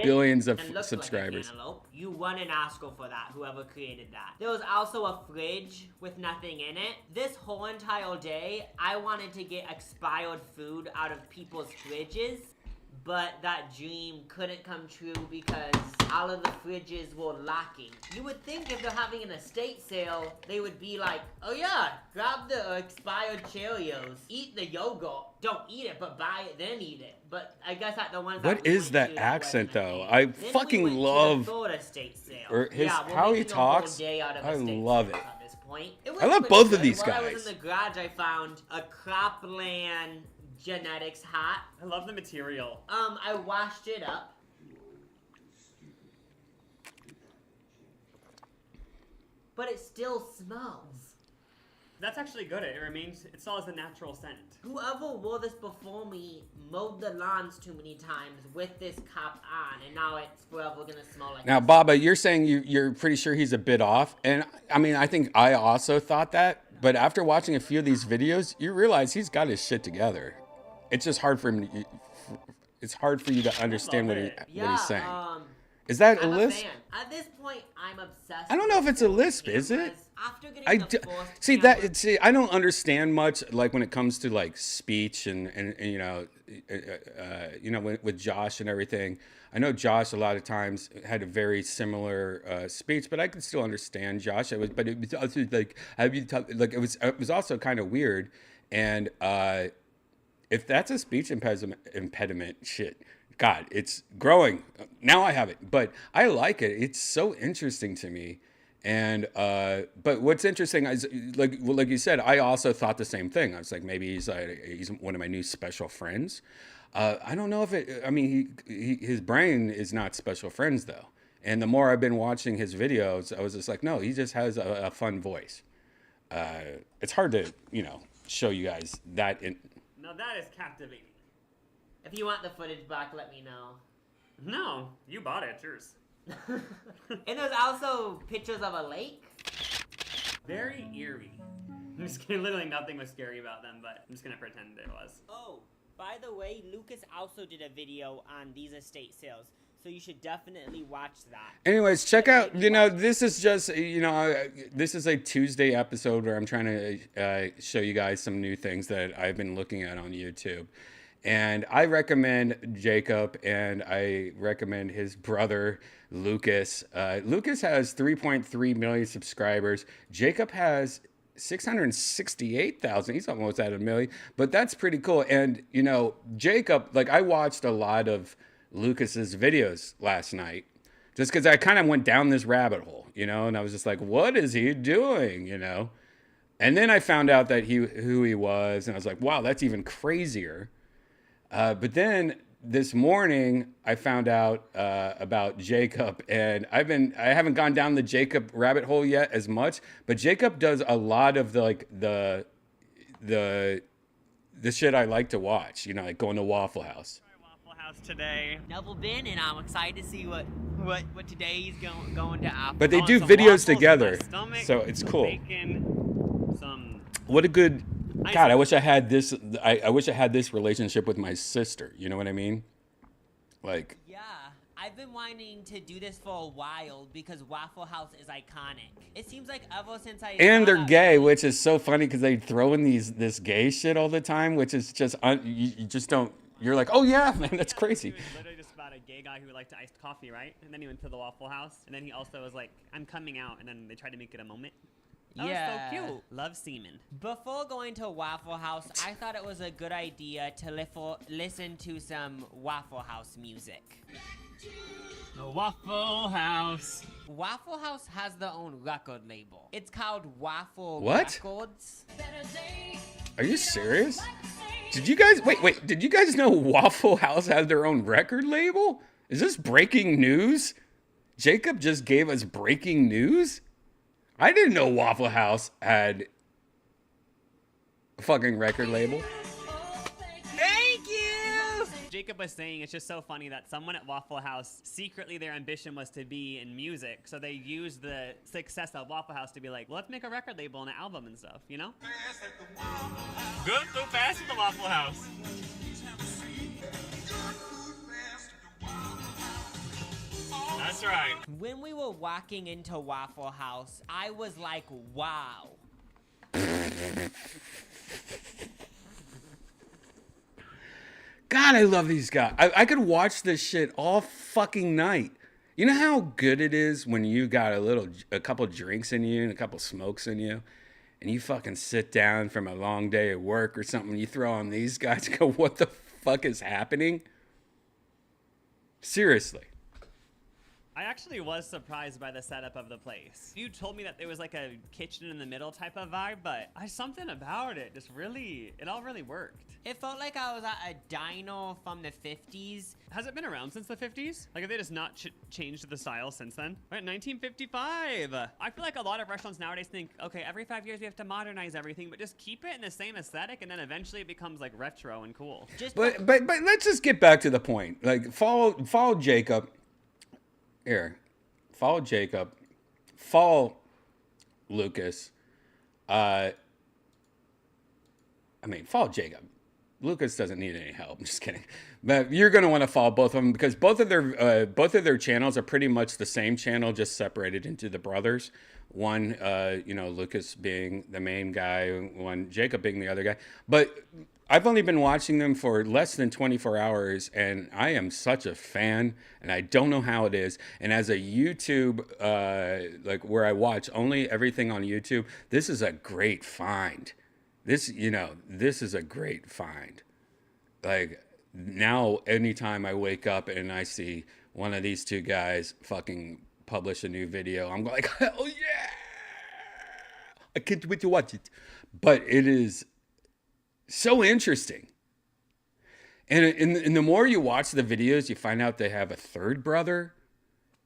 billions of subscribers? You won an Oscar for that, whoever created that. There was also a fridge with nothing in it. This whole entire day, I wanted to get expired food out of people's fridges, but that dream couldn't come true because all of the fridges were locking. You would think if they're having an estate sale, they would be like, oh yeah, grab the expired Cheerios, eat the yogurt, don't eat it, but buy it, then eat it. But I guess at the ones that What is that accent though? I fucking love or his how he talks. I love it. I love both of these guys. While I was in the garage, I found a Cropland Genetics hat. I love the material. I washed it up. But it still smells. That's actually good. It still has a natural scent. Whoever wore this before me mowed the lawns too many times with this cap on, and now it's forever gonna smell like Now, this. Baba, you're saying you're pretty sure he's a bit off, and I mean, I think I also thought that, but after watching a few of these videos, you realize he's got his shit together. It's just hard for him to, it's hard for you to understand what he's saying. Is that a lisp? At this point, I'm obsessed. I don't know if it's a lisp, is it? After getting I the see I don't understand much like when it comes to like speech and you know with Josh and everything. I know Josh a lot of times had a very similar speech, but I could still understand Josh. It was also like it was also kind of weird, and if that's a speech impediment, shit. God, it's growing. Now I have it, but I like it. It's so interesting to me. And but what's interesting is like you said, I also thought the same thing. I was like, maybe he's one of my new special friends. I don't know if it. I mean, his brain is not special friends though. And the more I've been watching his videos, I was just like, no, he just has a fun voice. It's hard to show you guys that. Now that is captivating. If you want the footage back, let me know. No, you bought it. It's yours. And there's also pictures of a lake. Very eerie. I'm just kidding. Literally nothing was scary about them, but I'm just gonna pretend it was. Oh, by the way, Lucas also did a video on these estate sales, so you should definitely watch that. Anyways, check out, you know, this is just, you know, this is a Tuesday episode where I'm trying to show you guys some new things that I've been looking at on YouTube. And I recommend Jacob, and I recommend his brother, Lucas. Lucas has 3.3 million subscribers. Jacob has 668,000. He's almost at a million, but that's pretty cool. And, you know, Jacob, like, I watched a lot of Lucas's videos last night just because I kind of went down this rabbit hole, you know, and I was just like, what is he doing, you know? And then I found out that who he was, and I was like, wow, that's even crazier. But then this morning I found out about Jacob, and I haven't gone down the Jacob rabbit hole yet as much, but Jacob does a lot of the shit I like to watch, you know, like going to Waffle House. Waffle House today. Never been, and I'm excited to see what today's going to happen. But they Oh, do some videos waffles in together, my stomach, so it's some cool. Bacon, some. What a good God! I wish I had this. I wish I had this relationship with my sister. You know what I mean? Like. Yeah, I've been wanting to do this for a while because Waffle House is iconic. It seems like ever since I And they're gay, which is so funny because they throw in this gay shit all the time, which is just you just don't. You're like, oh yeah, man, that's crazy. It was literally just about a gay guy who liked iced coffee, right? And then he went to the Waffle House, and then he also was like, I'm coming out, and then they tried to make it a moment. That was so cute. Love semen. Before going to Waffle House, I thought it was a good idea to listen to some Waffle House music. The Waffle House. Waffle House has their own record label. It's called Waffle What? Records. Are you serious? Did you guys wait? Did you guys know Waffle House has their own record label? Is this breaking news? Jacob just gave us breaking news? I didn't know Waffle House had a fucking record label. Thank you! Jacob was saying it's just so funny that someone at Waffle House, secretly their ambition was to be in music. So they used the success of Waffle House to be like, well, let's make a record label and an album and stuff, you know? Good food fast at the Waffle House. That's right. When we were walking into Waffle House, I was like, wow. God, I love these guys. I could watch this shit all fucking night. You know how good it is when you got a couple drinks in you and a couple smokes in you, and you fucking sit down from a long day at work or something, you throw on these guys and go, what the fuck is happening? Seriously. I actually was surprised by the setup of the place. You told me that there was like a kitchen in the middle type of vibe, but something about it just really, it all really worked. It felt like I was at a diner from the 50s. Has it been around since the 50s? Like, have they just not changed the style since then? Right, 1955. I feel like a lot of restaurants nowadays think, okay, every 5 years we have to modernize everything, but just keep it in the same aesthetic, and then eventually it becomes like retro and cool. But let's just get back to the point. Like, follow Jacob. Here, follow Jacob, follow Lucas. Follow Jacob. Lucas doesn't need any help. I'm just kidding. But you're gonna want to follow both of them because both of their channels are pretty much the same channel, just separated into the brothers. One, Lucas being the main guy, one Jacob being the other guy. But I've only been watching them for less than 24 hours, and I am such a fan, and I don't know how it is. And as a YouTube, where I watch only everything on YouTube, this is a great find. This is a great find. Like, now, anytime I wake up and I see one of these two guys fucking publish a new video, I'm like, hell yeah! I can't wait to watch it. But it is so interesting. And the more you watch the videos, you find out they have a third brother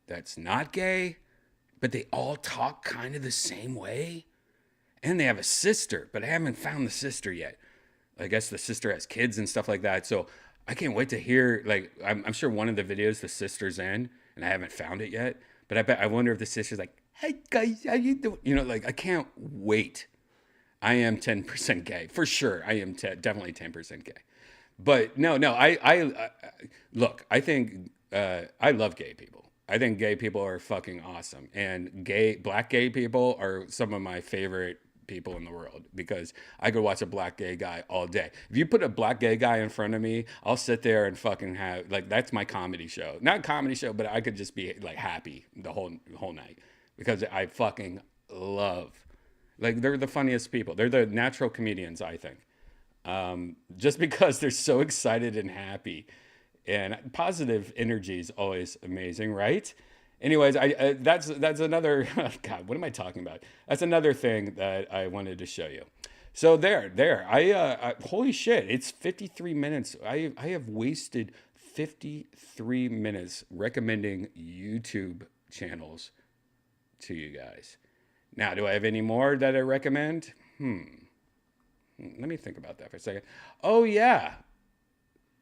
that's not gay, but they all talk kind of the same way. And they have a sister, but I haven't found the sister yet. I guess the sister has kids and stuff like that. So I can't wait to hear, like, I'm sure one of the videos the sister's in, and I haven't found it yet, but I wonder if the sister's like, hey guys, how you doing? You know, like, I can't wait. I am 10% gay, for sure. I am definitely 10% gay. But no, I look, I think, I love gay people. I think gay people are fucking awesome. And black gay people are some of my favorite people in the world, because I could watch a black gay guy all day. If you put a black gay guy in front of me, I'll sit there and fucking have, like, that's my comedy show. Not comedy show, but I could just be like happy the whole night, because I fucking love, like, they're the funniest people. They're the natural comedians, I think. Just because they're so excited and happy, and positive energy is always amazing, right? Anyways, that's another, God, what am I talking about? That's another thing that I wanted to show you. So I holy shit, it's 53 minutes. I have wasted 53 minutes recommending YouTube channels to you guys. Now, do I have any more that I recommend? Let me think about that for a second. Oh yeah,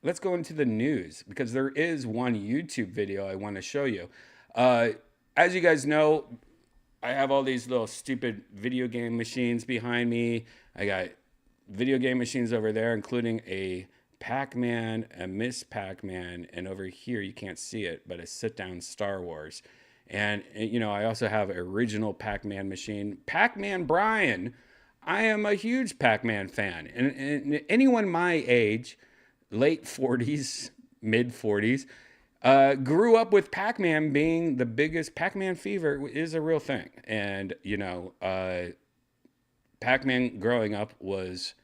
let's go into the news, because there is one YouTube video I want to show you. As you guys know, I have all these little stupid video game machines behind me. I got video game machines over there, including a Pac-Man, a Miss Pac-Man, and over here, you can't see it, but a sit-down Star Wars. And, you know, I also have an original Pac-Man machine. Pac-Man Brian. I am a huge Pac-Man fan. And anyone my age, late 40s, mid 40s, grew up with Pac-Man being the biggest. Pac-Man fever is a real thing. And, you know, Pac-Man growing up was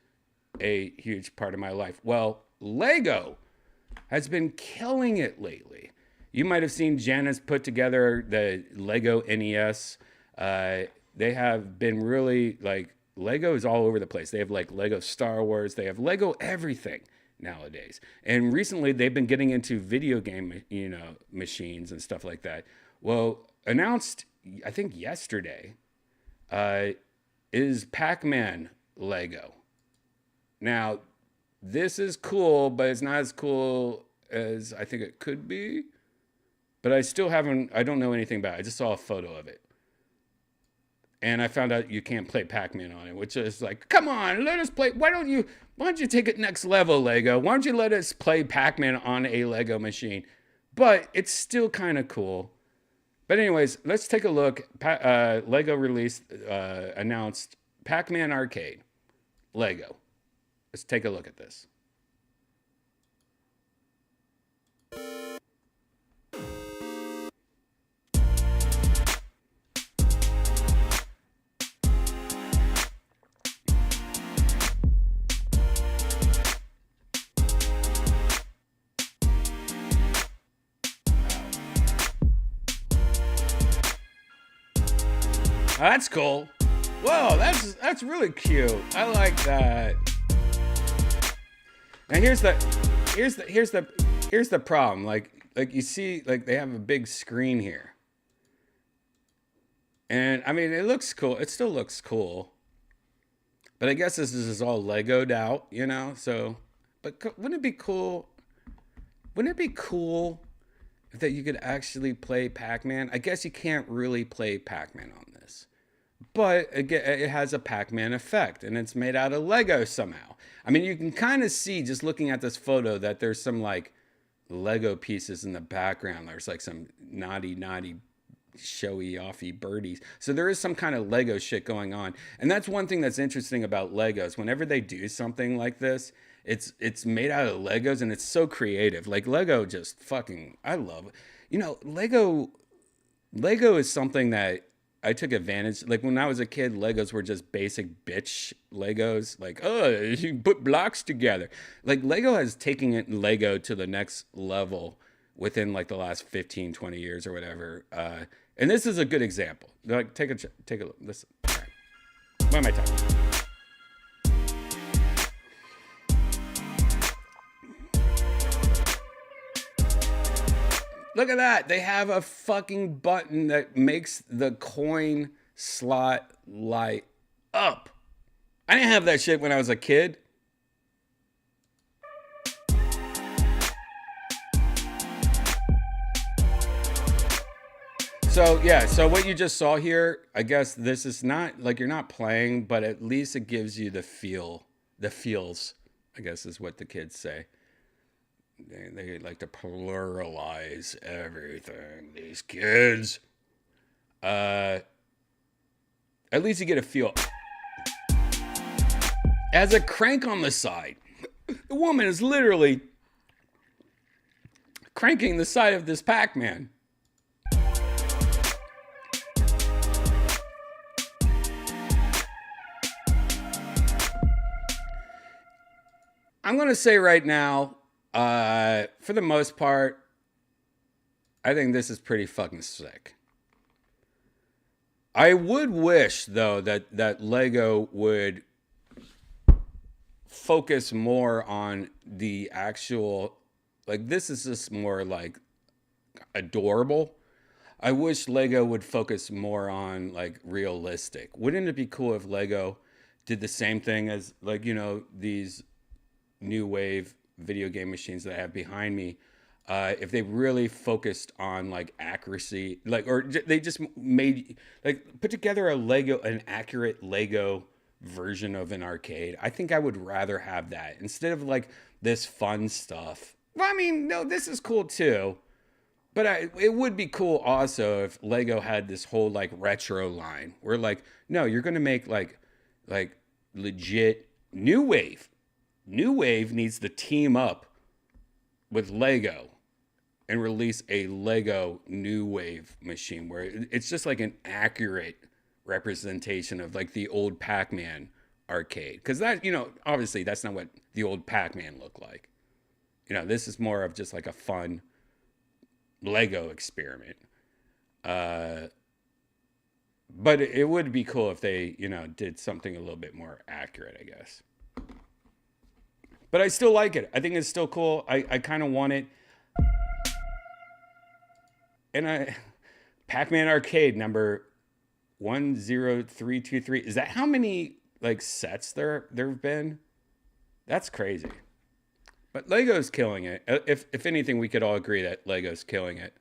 a huge part of my life. Well, Lego has been killing it lately. You might have seen Janice put together the Lego NES. They have been really, like, Lego is all over the place. They have like Lego Star Wars. They have Lego everything nowadays. And recently they've been getting into video game, you know, machines and stuff like that. Well, announced, I think yesterday, is Pac-Man Lego. Now, this is cool, but it's not as cool as I think it could be. But I don't know anything about it. I just saw a photo of it. And I found out you can't play Pac-Man on it, which is like, come on, let us play. Why don't you take it next level, Lego? Why don't you let us play Pac-Man on a Lego machine? But it's still kind of cool. But anyways, let's take a look. Lego announced Pac-Man Arcade. Lego. Let's take a look at this. That's cool. Whoa, that's really cute. I like that. Now here's the problem. Like you see, like they have a big screen here. And I mean, it looks cool. It still looks cool. But I guess this is all Legoed out, you know? So, but wouldn't it be cool? Wouldn't it be cool that you could actually play Pac-Man? I guess you can't really play Pac-Man on this. But it has a Pac-Man effect, and it's made out of Lego somehow. I mean, you can kind of see, just looking at this photo, that there's some, like, Lego pieces in the background. There's, like, some naughty, showy, offy birdies. So there is some kind of Lego shit going on. And that's one thing that's interesting about Legos. Whenever they do something like this, it's made out of Legos, and it's so creative. Like, Lego just fucking, I love it. You know, Lego is something that I took advantage. Like when I was a kid, Legos were just basic bitch Legos. Like, oh, you put blocks together. Like Lego has taken Lego to the next level within like the last 15, 20 years or whatever. And this is a good example. Like, take a look. Listen. All right. What am I talking about? Look at that. They have a fucking button that makes the coin slot light up. I didn't have that shit when I was a kid. So yeah, so what you just saw here, I guess this is not like you're not playing, but at least it gives you the feels, I guess is what the kids say. They like to pluralize everything, these kids. At least you get a feel. As a crank on the side, the woman is literally cranking the side of this Pac-Man. I'm going to say right now, for the most part, I think this is pretty fucking sick. I would wish, though, that Lego would focus more on the actual, like, this is just more, like, adorable. I wish Lego would focus more on, like, realistic. Wouldn't it be cool if Lego did the same thing as, like, you know, these new wave video game machines that I have behind me, if they really focused on like accuracy, like, or they just made, like, put together an accurate Lego version of an arcade. I think I would rather have that instead of like this fun stuff. Well, I mean, no, this is cool too, but it would be cool also if Lego had this whole like retro line where like, no, you're going to make like legit new wave. New Wave needs to team up with Lego and release a Lego New Wave machine where it's just like an accurate representation of like the old Pac-Man arcade. Because that, you know, obviously that's not what the old Pac-Man looked like. You know, this is more of just like a fun Lego experiment. But it would be cool if they, you know, did something a little bit more accurate, I guess. But I still like it. I think it's still cool. I kind of want it. And Pac-Man Arcade number 10323. Is that how many like sets there have been? That's crazy. But Lego's killing it. If anything, we could all agree that Lego's killing it.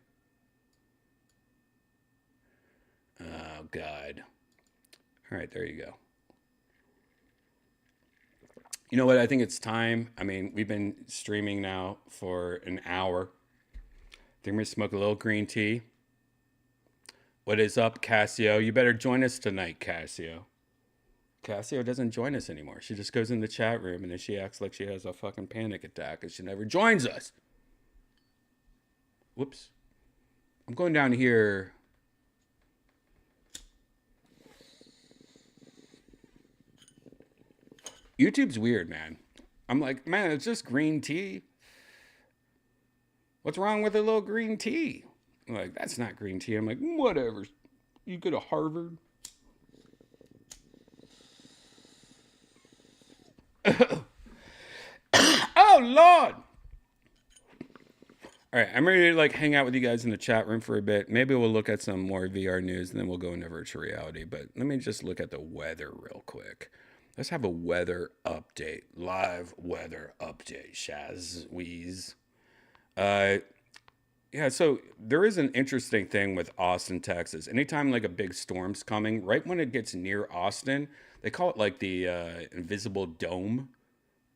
Oh God. All right, there you go. You know what? I think it's time. I mean, we've been streaming now for an hour. I think we're going to smoke a little green tea. What is up, Cassio? You better join us tonight, Cassio. Cassio doesn't join us anymore. She just goes in the chat room and then she acts like she has a fucking panic attack and she never joins us. Whoops. I'm going down here. YouTube's weird, man. I'm like, man, it's just green tea. What's wrong with a little green tea? I'm like, that's not green tea. I'm like, whatever. You go to Harvard. Oh, Lord. All right, I'm ready to like hang out with you guys in the chat room for a bit. Maybe we'll look at some more VR news and then we'll go into virtual reality. But let me just look at the weather real quick. Let's have a weather update. Live weather update, Shaz Wheeze. Yeah, so there is an interesting thing with Austin, Texas. Anytime like a big storm's coming, right when it gets near Austin, they call it like the invisible dome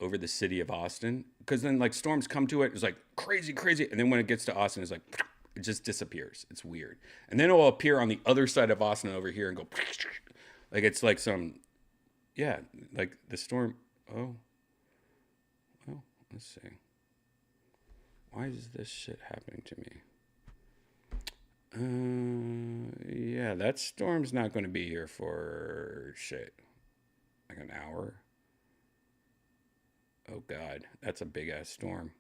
over the city of Austin. Because then like storms come to it, it's like crazy, crazy. And then when it gets to Austin, it's like, it just disappears. It's weird. And then it will appear on the other side of Austin over here and go, like it's like some... Yeah, like the storm. Oh, well, let's see. Why is this shit happening to me? Yeah, that storm's not going to be here for shit. Like an hour. Oh God, that's a big ass storm.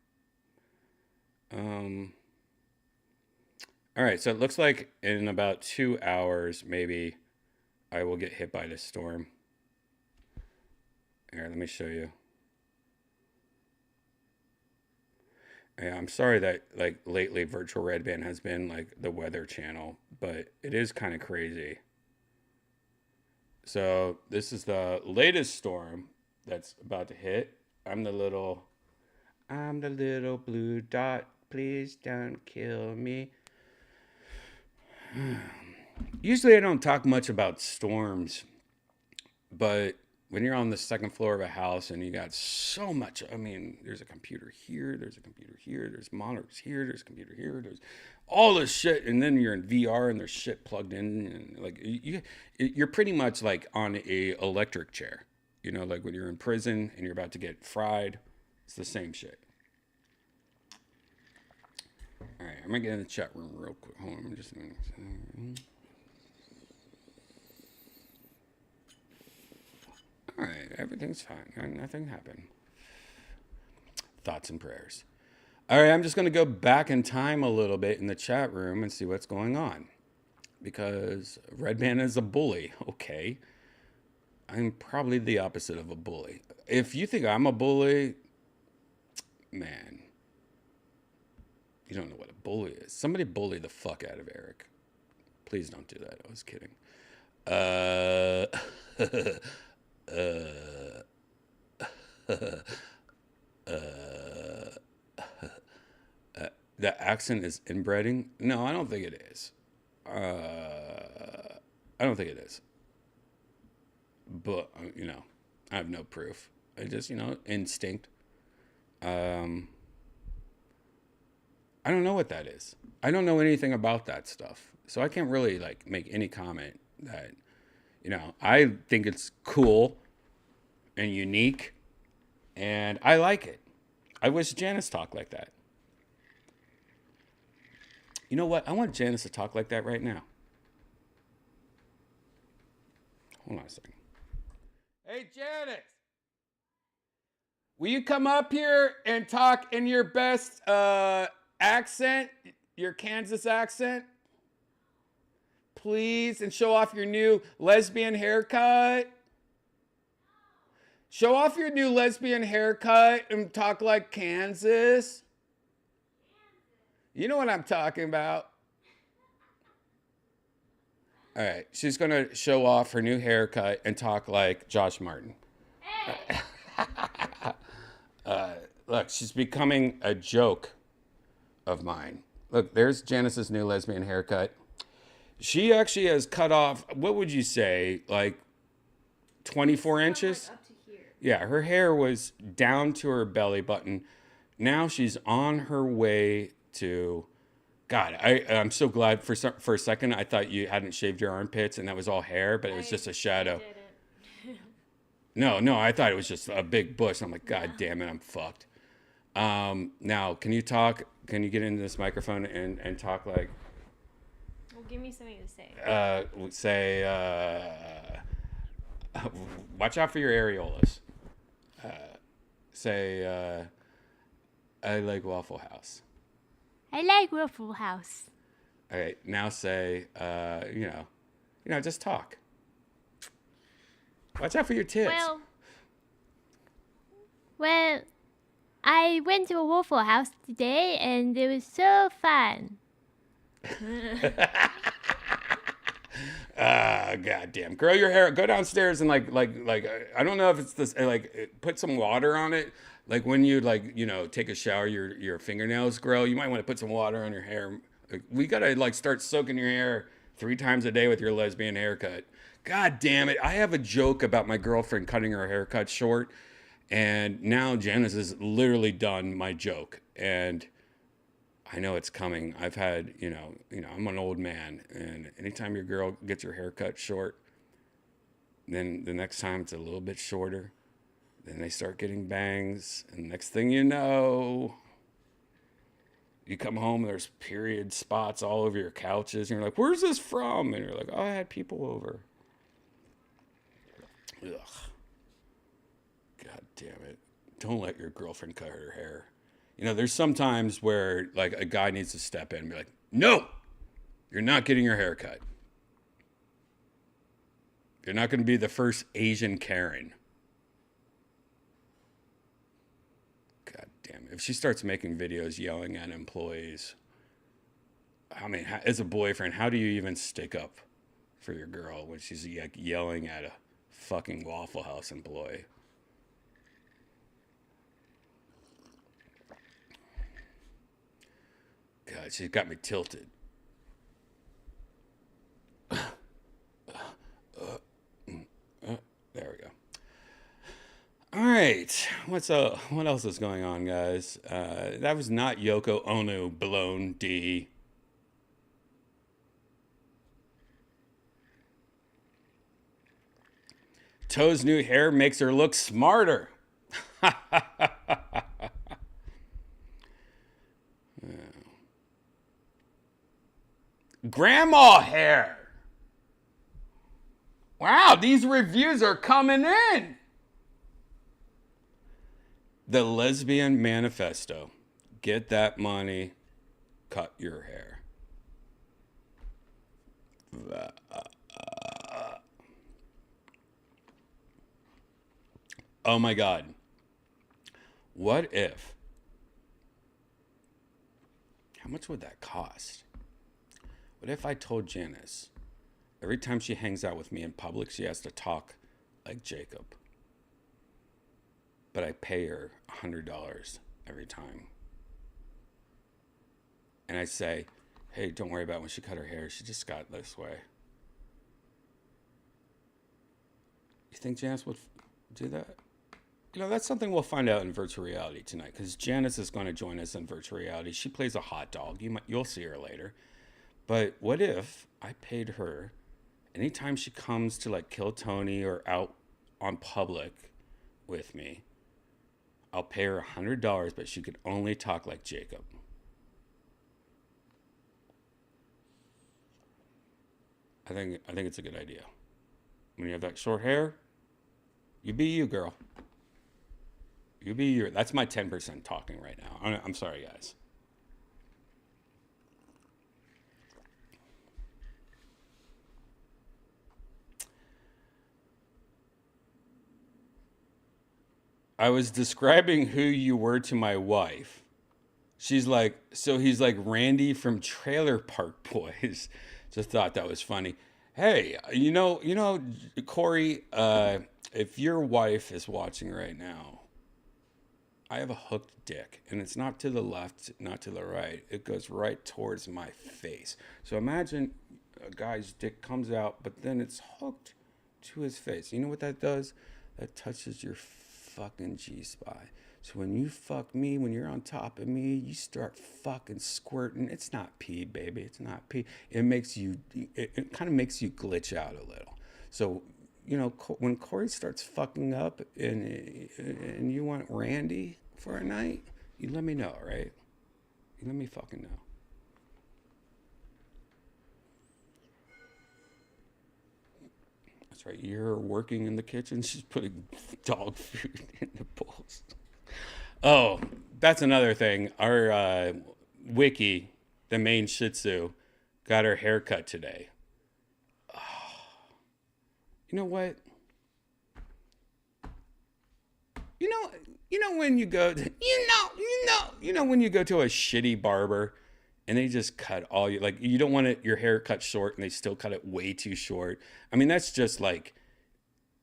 All right, so it looks like in about 2 hours, maybe I will get hit by this storm. Here, let me show you. Yeah, I'm sorry that like lately Virtual Redban has been like the weather channel, but it is kind of crazy. So this is the latest storm that's about to hit. I'm the little blue dot. Please don't kill me. Usually I don't talk much about storms, but when you're on the second floor of a house and you got so much, I mean, there's a computer here, there's a computer here, there's monitors here, there's a computer here, there's all this shit, and then you're in VR and there's shit plugged in, and like you're pretty much like on a electric chair, you know, like when you're in prison and you're about to get fried. It's the same shit. All right, I'm gonna get in the chat room real quick. Hold on, I'm just gonna. All right, everything's fine. Nothing happened. Thoughts and prayers. All right, I'm just going to go back in time a little bit in the chat room and see what's going on. Because Redban is a bully. Okay. I'm probably the opposite of a bully. If you think I'm a bully, man, you don't know what a bully is. Somebody bully the fuck out of Eric. Please don't do that. I was kidding. The accent is inbreeding? No, I don't think it is. I don't think it is. But, you know, I have no proof. I just, you know, instinct. I don't know what that is. I don't know anything about that stuff. So I can't really, like, make any comment that, you know, I think it's cool and unique, and I like it. I wish Janice talked like that. You know what? I want Janice to talk like that right now. Hold on a second. Hey, Janice! Will you come up here and talk in your best accent, your Kansas accent? Please, and show off your new lesbian haircut. Show off your new lesbian haircut and talk like Kansas. You know what I'm talking about. All right, she's going to show off her new haircut and talk like Josh Martin. Hey. Look, she's becoming a joke of mine. Look, there's Janice's new lesbian haircut. She actually has cut off, what would you say, like 24 inches? Like up to here. Yeah, her hair was down to her belly button. Now she's on her way to... God, I'm so glad for a second I thought you hadn't shaved your armpits and that was all hair, but it was just a shadow. No, I thought it was just a big bush. I'm like, God damn it, I'm fucked. Now, can you talk? Can you get into this microphone and talk like... Well, give me something to say. Watch out for your areolas. I like Waffle House. I like Waffle House. All right, now say, you know, just talk. Watch out for your tits. Well, I went to a Waffle House today, and it was so fun. Goddamn. Grow your hair. Go downstairs and like, I don't know if it's this, like, put some water on it. Like when you take a shower, your fingernails grow. You might want to put some water on your hair. We gotta start soaking your hair 3 times a day with your lesbian haircut. God damn it! I have a joke about my girlfriend cutting her haircut short, and now Janice has literally done my joke, and I know it's coming. I've had I'm an old man, and anytime your girl gets her haircut short, then the next time it's a little bit shorter. Then they start getting bangs, and next thing you know, you come home and there's period spots all over your couches, and you're like, where's this from? And you're like, oh, I had people over. Ugh. God damn it. Don't let your girlfriend cut her hair. You know, there's some times where, like, a guy needs to step in and be like, no, you're not getting your hair cut. You're not going to be the first Asian Karen. Damn, if she starts making videos yelling at employees, I mean, as a boyfriend, how do you even stick up for your girl when she's yelling at a fucking Waffle House employee? God, she's got me tilted. What else is going on, guys? That was not Yoko Ono blown D. Toe's new hair makes her look smarter. Grandma hair. Wow, these reviews are coming in. The Lesbian Manifesto. Get that money, cut your hair. Oh my God. What if? How much would that cost? What if I told Janice every time she hangs out with me in public, she has to talk like Jacob? But I pay her $100 every time. And I say, hey, don't worry about when she cut her hair. She just got this way. You think Janice would do that? You know, that's something we'll find out in virtual reality tonight, because Janice is going to join us in virtual reality. She plays a hot dog. You'll see her later. But what if I paid her anytime she comes to like kill Tony or out on public with me, I'll pay her $100, but she could only talk like Jacob. I think it's a good idea. When you have that short hair, you be you, girl. You be you. That's my 10% talking right now. I'm sorry, guys. I was describing who you were to my wife. She's like, so he's like Randy from Trailer Park Boys. Just thought that was funny. Hey, you know, Corey, if your wife is watching right now, I have a hooked dick, and it's not to the left, not to the right. It goes right towards my face. So imagine a guy's dick comes out, but then it's hooked to his face. You know what that does? That touches your fucking G-spot. So when you fuck me, when you're on top of me, you start fucking squirting. It's not pee, baby. It's not pee. It kind of makes you glitch out a little. So, you know, when Corey starts fucking up and you want Randy for a night, you let me know, right? You let me fucking know. That's right. You're working in the kitchen. She's putting dog food in the bowls. Oh, that's another thing. Our Wiki, the main Shih Tzu, got her haircut today. Oh. You know what? You know when you go to, when you go to a shitty barber and they just cut all you, like, you don't want your hair cut short and they still cut it way too short. I mean, that's just like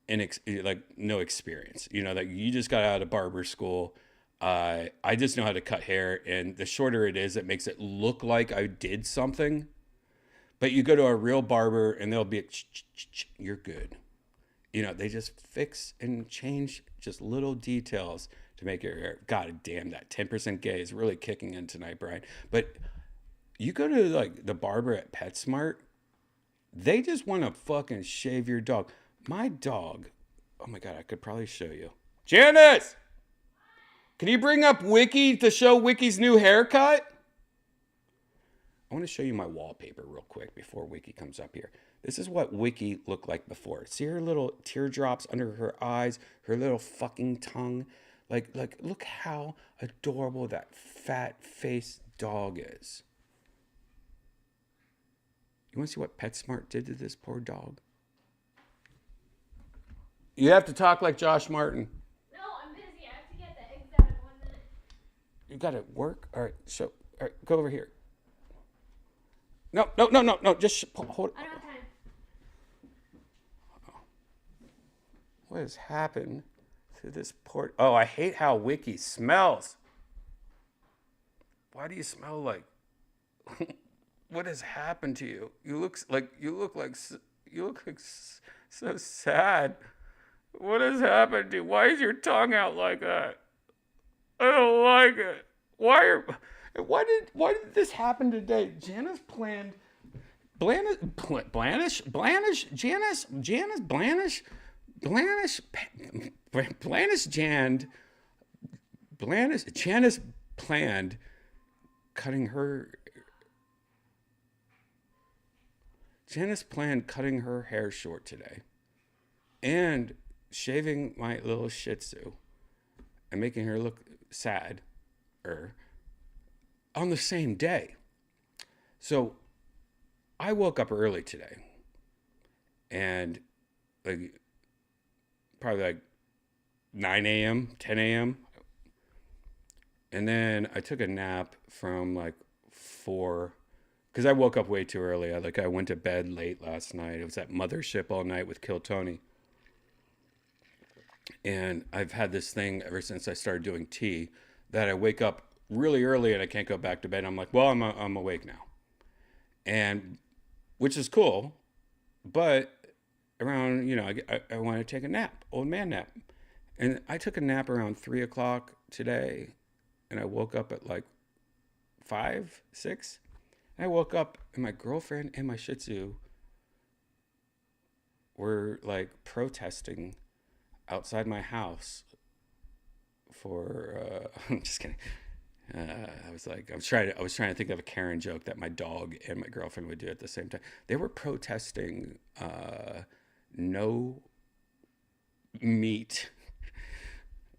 no experience. You know, that you just got out of barber school. I just know how to cut hair, and the shorter it is, it makes it look like I did something. But you go to a real barber and they'll be like, you're good. You know, they just fix and change just little details to make your hair. God damn, that 10% gay is really kicking in tonight, Brian. But you go to like the barber at PetSmart, they just want to fucking shave your dog. My dog, oh my God, I could probably show you. Janice! Can you bring up Wiki to show Wiki's new haircut? I want to show you my wallpaper real quick before Wiki comes up here. This is what Wiki looked like before. See her little teardrops under her eyes, her little fucking tongue. Like, look how adorable that fat-faced dog is. You want to see what PetSmart did to this poor dog? You have to talk like Josh Martin. No, I'm busy. I have to get the eggs out in 1 minute. You got to work? All right, all right, go over here. No, just hold it. I don't have time. What has happened to this poor... Oh, I hate how Wiki smells. Why do you smell like... What has happened to you? You look like so sad. What has happened to you? Why is your tongue out like that? I don't like it. Why did this happen today? Janice planned Janice, planned cutting her hair short today and shaving my little Shih Tzu and making her look sad on the same day. So I woke up early today and probably like 9 a.m., 10 a.m. And then I took a nap from like 4 because I woke up way too early. I went to bed late last night. It was at Mothership all night with Kill Tony. And I've had this thing ever since I started doing tea that I wake up really early and I can't go back to bed. I'm like, well, I'm awake now. And which is cool, but around, I want to take a nap, old man nap. And I took a nap around 3 o'clock today and I woke up at like 5, 6. And I woke up and my girlfriend and my Shih Tzu were like protesting outside my house for I'm just kidding. I was trying to think of a Karen joke that my dog and my girlfriend would do at the same time. They were protesting no meat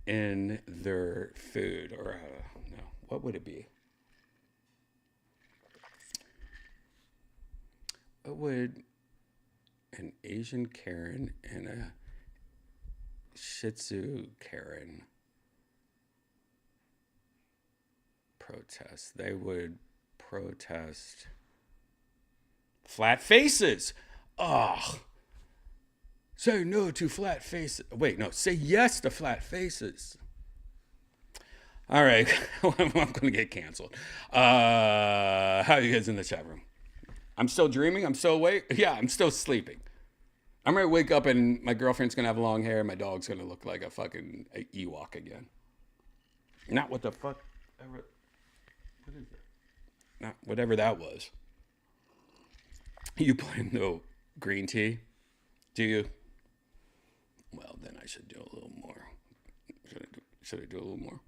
in their food, or no, what would it be? What would an Asian Karen and a Shih Tzu Karen protest? They would protest flat faces. Oh, say no to flat faces. Wait, no, say yes to flat faces. All right, I'm going to get canceled. How are you guys in the chat room? I'm still dreaming. I'm still awake. Yeah, I'm still sleeping. I'm going to wake up and my girlfriend's going to have long hair. And my dog's going to look like a fucking Ewok again. Not what the fuck ever. What is that? Not whatever that was. You playing no green tea? Do you? Well, then I should do a little more. Should I do a little more?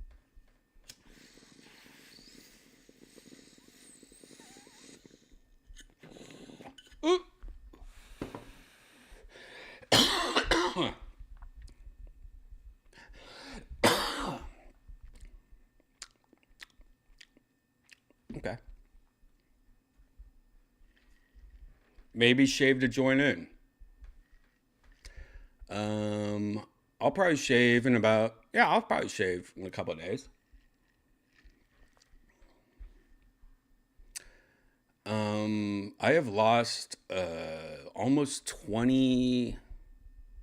Ooh. Okay. Maybe shave to join in. I'll probably shave in I'll probably shave in a couple of days. I have lost almost 20.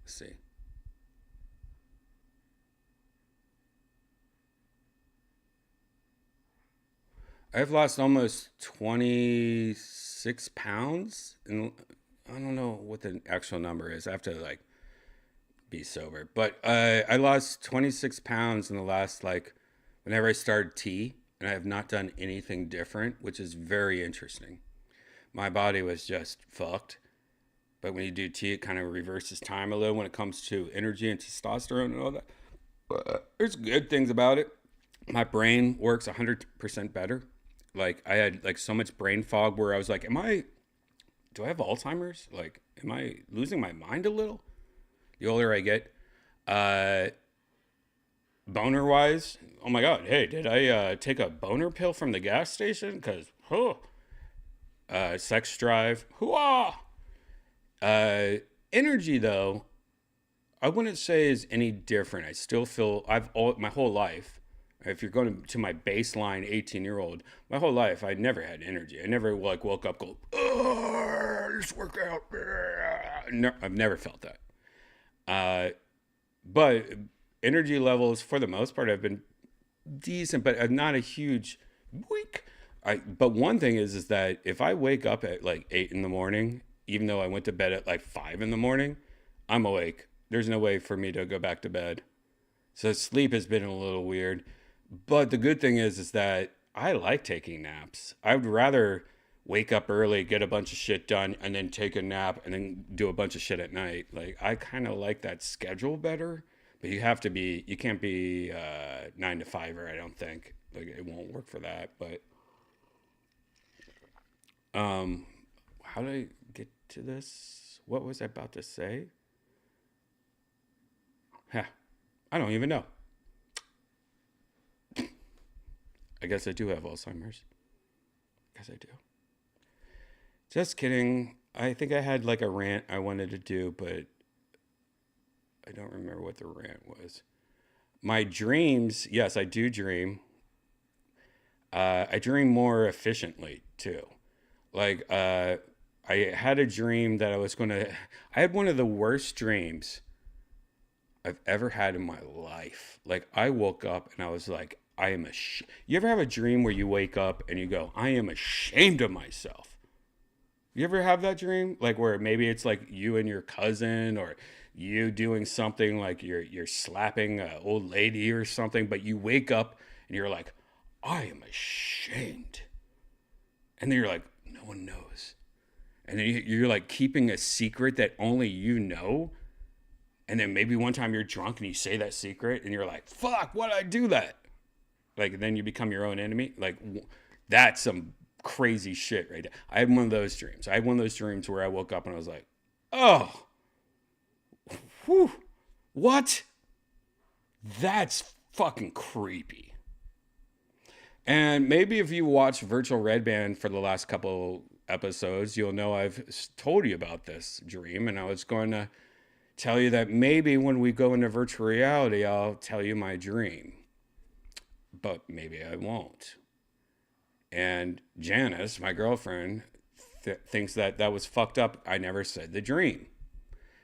Let's see. I've lost almost 26 pounds, and I don't know what the actual number is. I have to be sober, but I lost 26 pounds in the last whenever I started tea, and I have not done anything different, which is very interesting. My body was just fucked, but when you do tea, it kind of reverses time a little when it comes to energy and testosterone and all that. But there's good things about it. My brain works 100% better. I had so much brain fog where I was like, do I have Alzheimer's? Am I losing my mind a little? The older I get. Boner wise, oh my God, hey, did I take a boner pill from the gas station? Because, sex drive, hoo-ah! Energy though, I wouldn't say is any different. I still feel, my whole life, if you're going to my baseline 18-year-old, my whole life, I never had energy. I never woke up, just work out. No, I've never felt that. But energy levels, for the most part, have been decent, but not a huge week. But one thing is that if I wake up at 8 in the morning, even though I went to bed at 5 in the morning, I'm awake there's no way for me to go back to bed. So sleep has been a little weird. But the good thing is that I like taking naps. I would rather wake up early, get a bunch of shit done, and then take a nap and then do a bunch of shit at night. Like, I kind of like that schedule better. But you can't be 9 to 5, or I don't think. Like, it won't work for that. But how did I get to this? What was I about to say? I don't even know. I guess I do have Alzheimer's. Guess I do. Just kidding. I think I had like a rant I wanted to do, but I don't remember what the rant was. My dreams, yes, I do dream. I dream more efficiently too. Like, I had a dream that I had one of the worst dreams I've ever had in my life. Like, I woke up and I was like, you ever have a dream where you wake up and you go, I am ashamed of myself? You ever have that dream? Like, where maybe it's like you and your cousin, or you doing something like you're slapping an old lady or something, but you wake up and you're like, I am ashamed. And then you're like, no one knows. And then you're like keeping a secret that only you know. And then maybe one time you're drunk and you say that secret and you're like, fuck, why did I do that? Like, then you become your own enemy. Like, that's some crazy shit right there. I had one of those dreams. I had one of those dreams where I woke up and I was like, oh, whew, what? That's fucking creepy. And maybe if you watch Virtual Redban for the last couple episodes, you'll know I've told you about this dream. And I was going to tell you that maybe when we go into virtual reality, I'll tell you my dream. But maybe I won't. And Janice, my girlfriend, thinks that was fucked up. I never said the dream.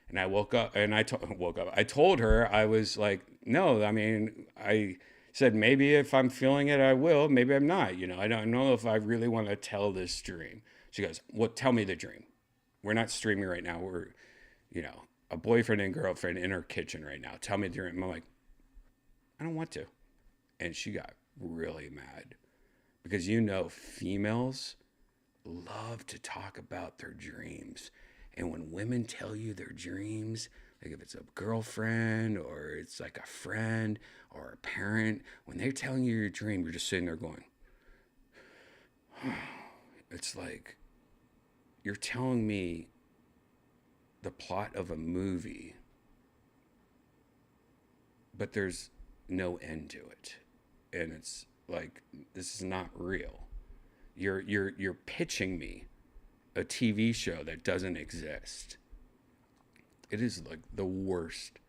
And I woke up and I told her, I was like, no, I mean, I said, maybe if I'm feeling it, I will. Maybe I'm not. You know, I don't know if I really want to tell this dream. She goes, well, tell me the dream. We're not streaming right now. We're, you know, a boyfriend and girlfriend in her kitchen right now. Tell me the dream. I'm like, I don't want to. And she got really mad because, you know, females love to talk about their dreams. And when women tell you their dreams, like if it's a girlfriend or it's like a friend or a parent, when they're telling you your dream, you're just sitting there going, it's like you're telling me the plot of a movie, but there's no end to it. And it's like, this is not real. You're pitching me a TV show that doesn't exist. It is like the worst.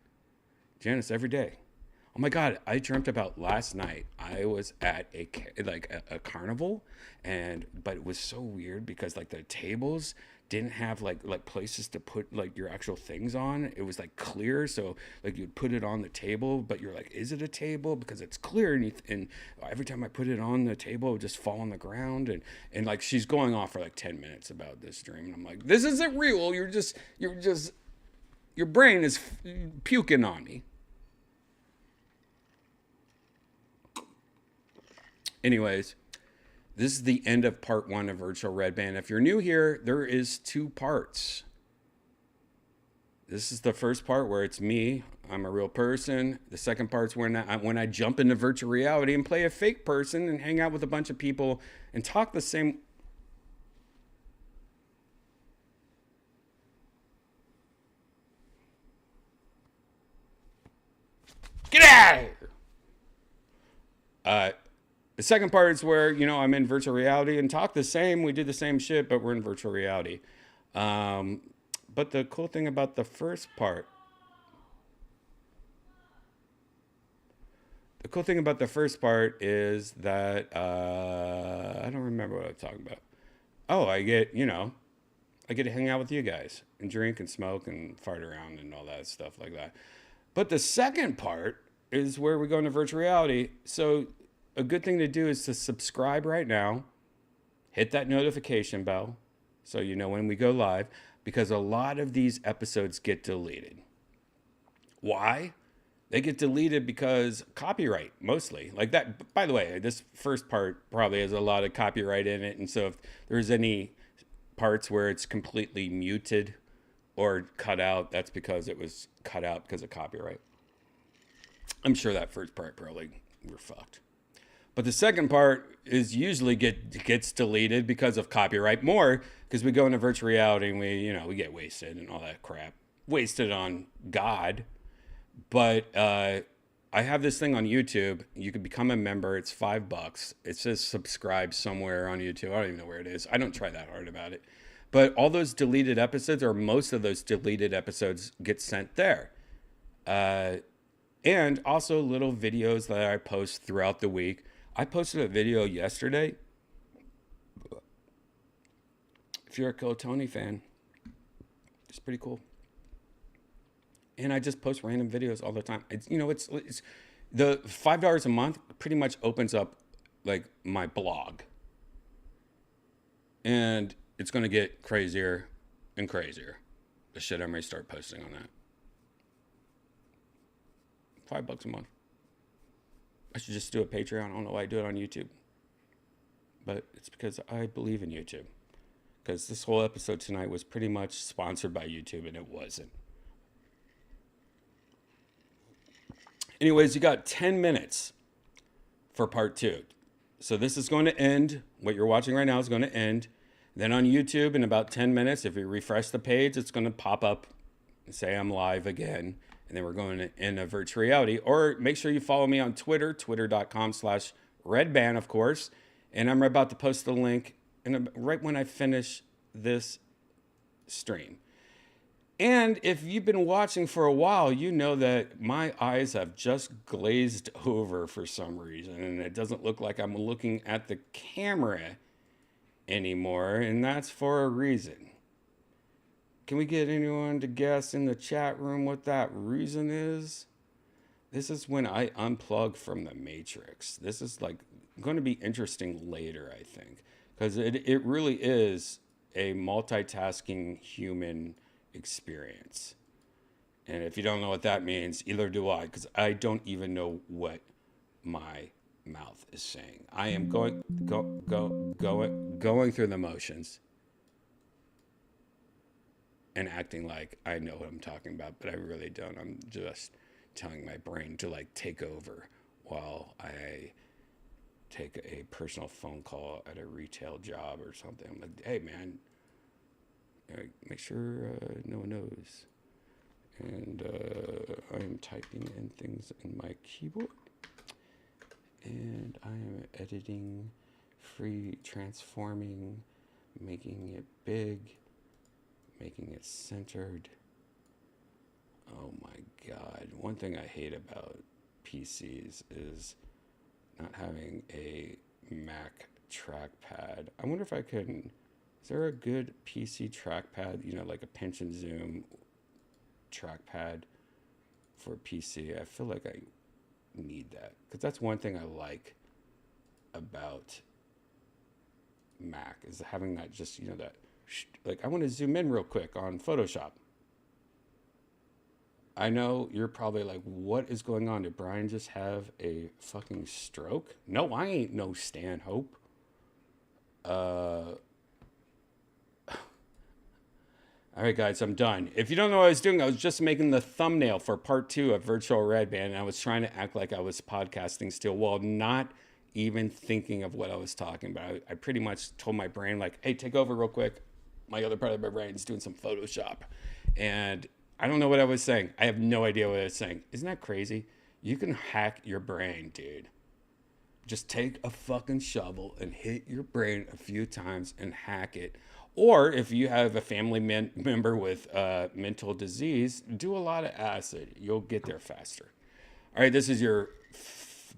Janice, every day. Oh my God, I dreamt about last night. I was at a carnival, but it was so weird because like the tables didn't have like places to put like your actual things on. It was like clear, so like you'd put it on the table, but you're like, is it a table? Because it's clear, and every time I put it on the table, it would just fall on the ground, and like she's going off for like 10 minutes about this dream, and I'm like, this isn't real. You're just your brain is puking on me. Anyways, this is the end of part 1 of Virtual Redban. If you're new here, there is 2 parts. This is the first part where it's me. I'm a real person. The second part's when I jump into virtual reality and play a fake person and hang out with a bunch of people and talk the same. Get out of here! The second part is where, you know, I'm in virtual reality and talk the same. We did the same shit, but we're in virtual reality. But the cool thing about the first part, is that I don't remember what I'm talking about. Oh, I get to hang out with you guys and drink and smoke and fart around and all that stuff like that. But the second part is where we go into virtual reality. So a good thing to do is to subscribe right now, hit that notification bell so you know when we go live, because a lot of these episodes get deleted. Why? They get deleted because copyright, mostly. Like that, by the way, this first part probably has a lot of copyright in it. And so if there's any parts where it's completely muted or cut out, that's because it was cut out because of copyright. I'm sure that first part probably we're fucked. But the second part is usually gets deleted because of copyright more, because we go into virtual reality and we get wasted and all that crap. Wasted on God. But I have this thing on YouTube. You can become a member. It's $5. It says subscribe somewhere on YouTube. I don't even know where it is. I don't try that hard about it. But all those deleted episodes, or most of those deleted episodes, get sent there. And also little videos that I post throughout the week. I posted a video yesterday. If you're a Kotoni fan, it's pretty cool. And I just post random videos all the time. It's the $5 a month pretty much opens up like my blog. And it's going to get crazier and crazier. The shit I may start posting on that. $5 a month. I should just do a Patreon. I don't know why I do it on YouTube. But it's because I believe in YouTube. Because this whole episode tonight was pretty much sponsored by YouTube, and it wasn't. Anyways, you got 10 minutes for part 2. So this is going to end. What you're watching right now is going to end. Then on YouTube, in about 10 minutes, if you refresh the page, it's going to pop up and say I'm live again. And then we're going to end a virtual reality. Or make sure you follow me on Twitter, twitter.com/Redban, of course. And I'm about to post the link right when I finish this stream. And if you've been watching for a while, you know that my eyes have just glazed over for some reason. And it doesn't look like I'm looking at the camera anymore. And that's for a reason. Can we get anyone to guess in the chat room what that reason is? This is when I unplug from the Matrix. This is like going to be interesting later, I think. Because it really is a multitasking human experience. And if you don't know what that means, either do I, because I don't even know what my mouth is saying. I am going through the motions and acting like I know what I'm talking about, but I really don't. I'm just telling my brain to like take over while I take a personal phone call at a retail job or something. I'm like, hey man, make sure no one knows. And I'm typing in things in my keyboard. And I am editing, transforming, making it big, making it centered. Oh my God. One thing I hate about PCs is not having a Mac trackpad. I wonder if I can, is there a good PC trackpad, you know, like a pinch and zoom trackpad for a PC? I feel like I need that, because that's one thing I like about Mac, is having that, just, you know, that, like, I want to zoom in real quick on Photoshop. I know you're probably like, what is going on? Did Brian just have a fucking stroke? No, I ain't no Stanhope. All right, guys, I'm done. If you don't know what I was doing, I was just making the thumbnail for part 2 of Virtual Redban, and I was trying to act like I was podcasting still, while not even thinking of what I was talking about. I pretty much told my brain, like, hey, take over real quick. My other part of my brain is doing some Photoshop. And I don't know what I was saying. I have no idea what I was saying. Isn't that crazy? You can hack your brain, dude. Just take a fucking shovel and hit your brain a few times and hack it. Or if you have a family member with mental disease, do a lot of acid. You'll get there faster. All right, this is your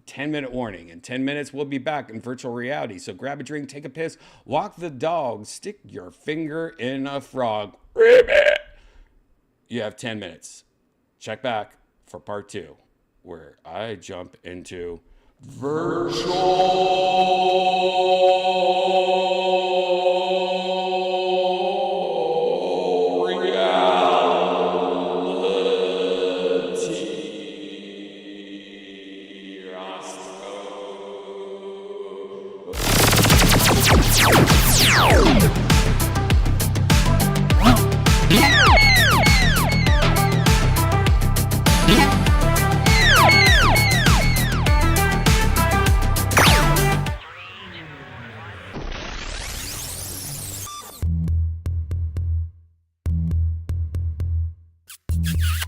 10-minute warning. In 10 minutes, we'll be back in virtual reality. So grab a drink, take a piss, walk the dog, stick your finger in a frog. Ribbit! You have 10 minutes. Check back for part 2, where I jump into virtual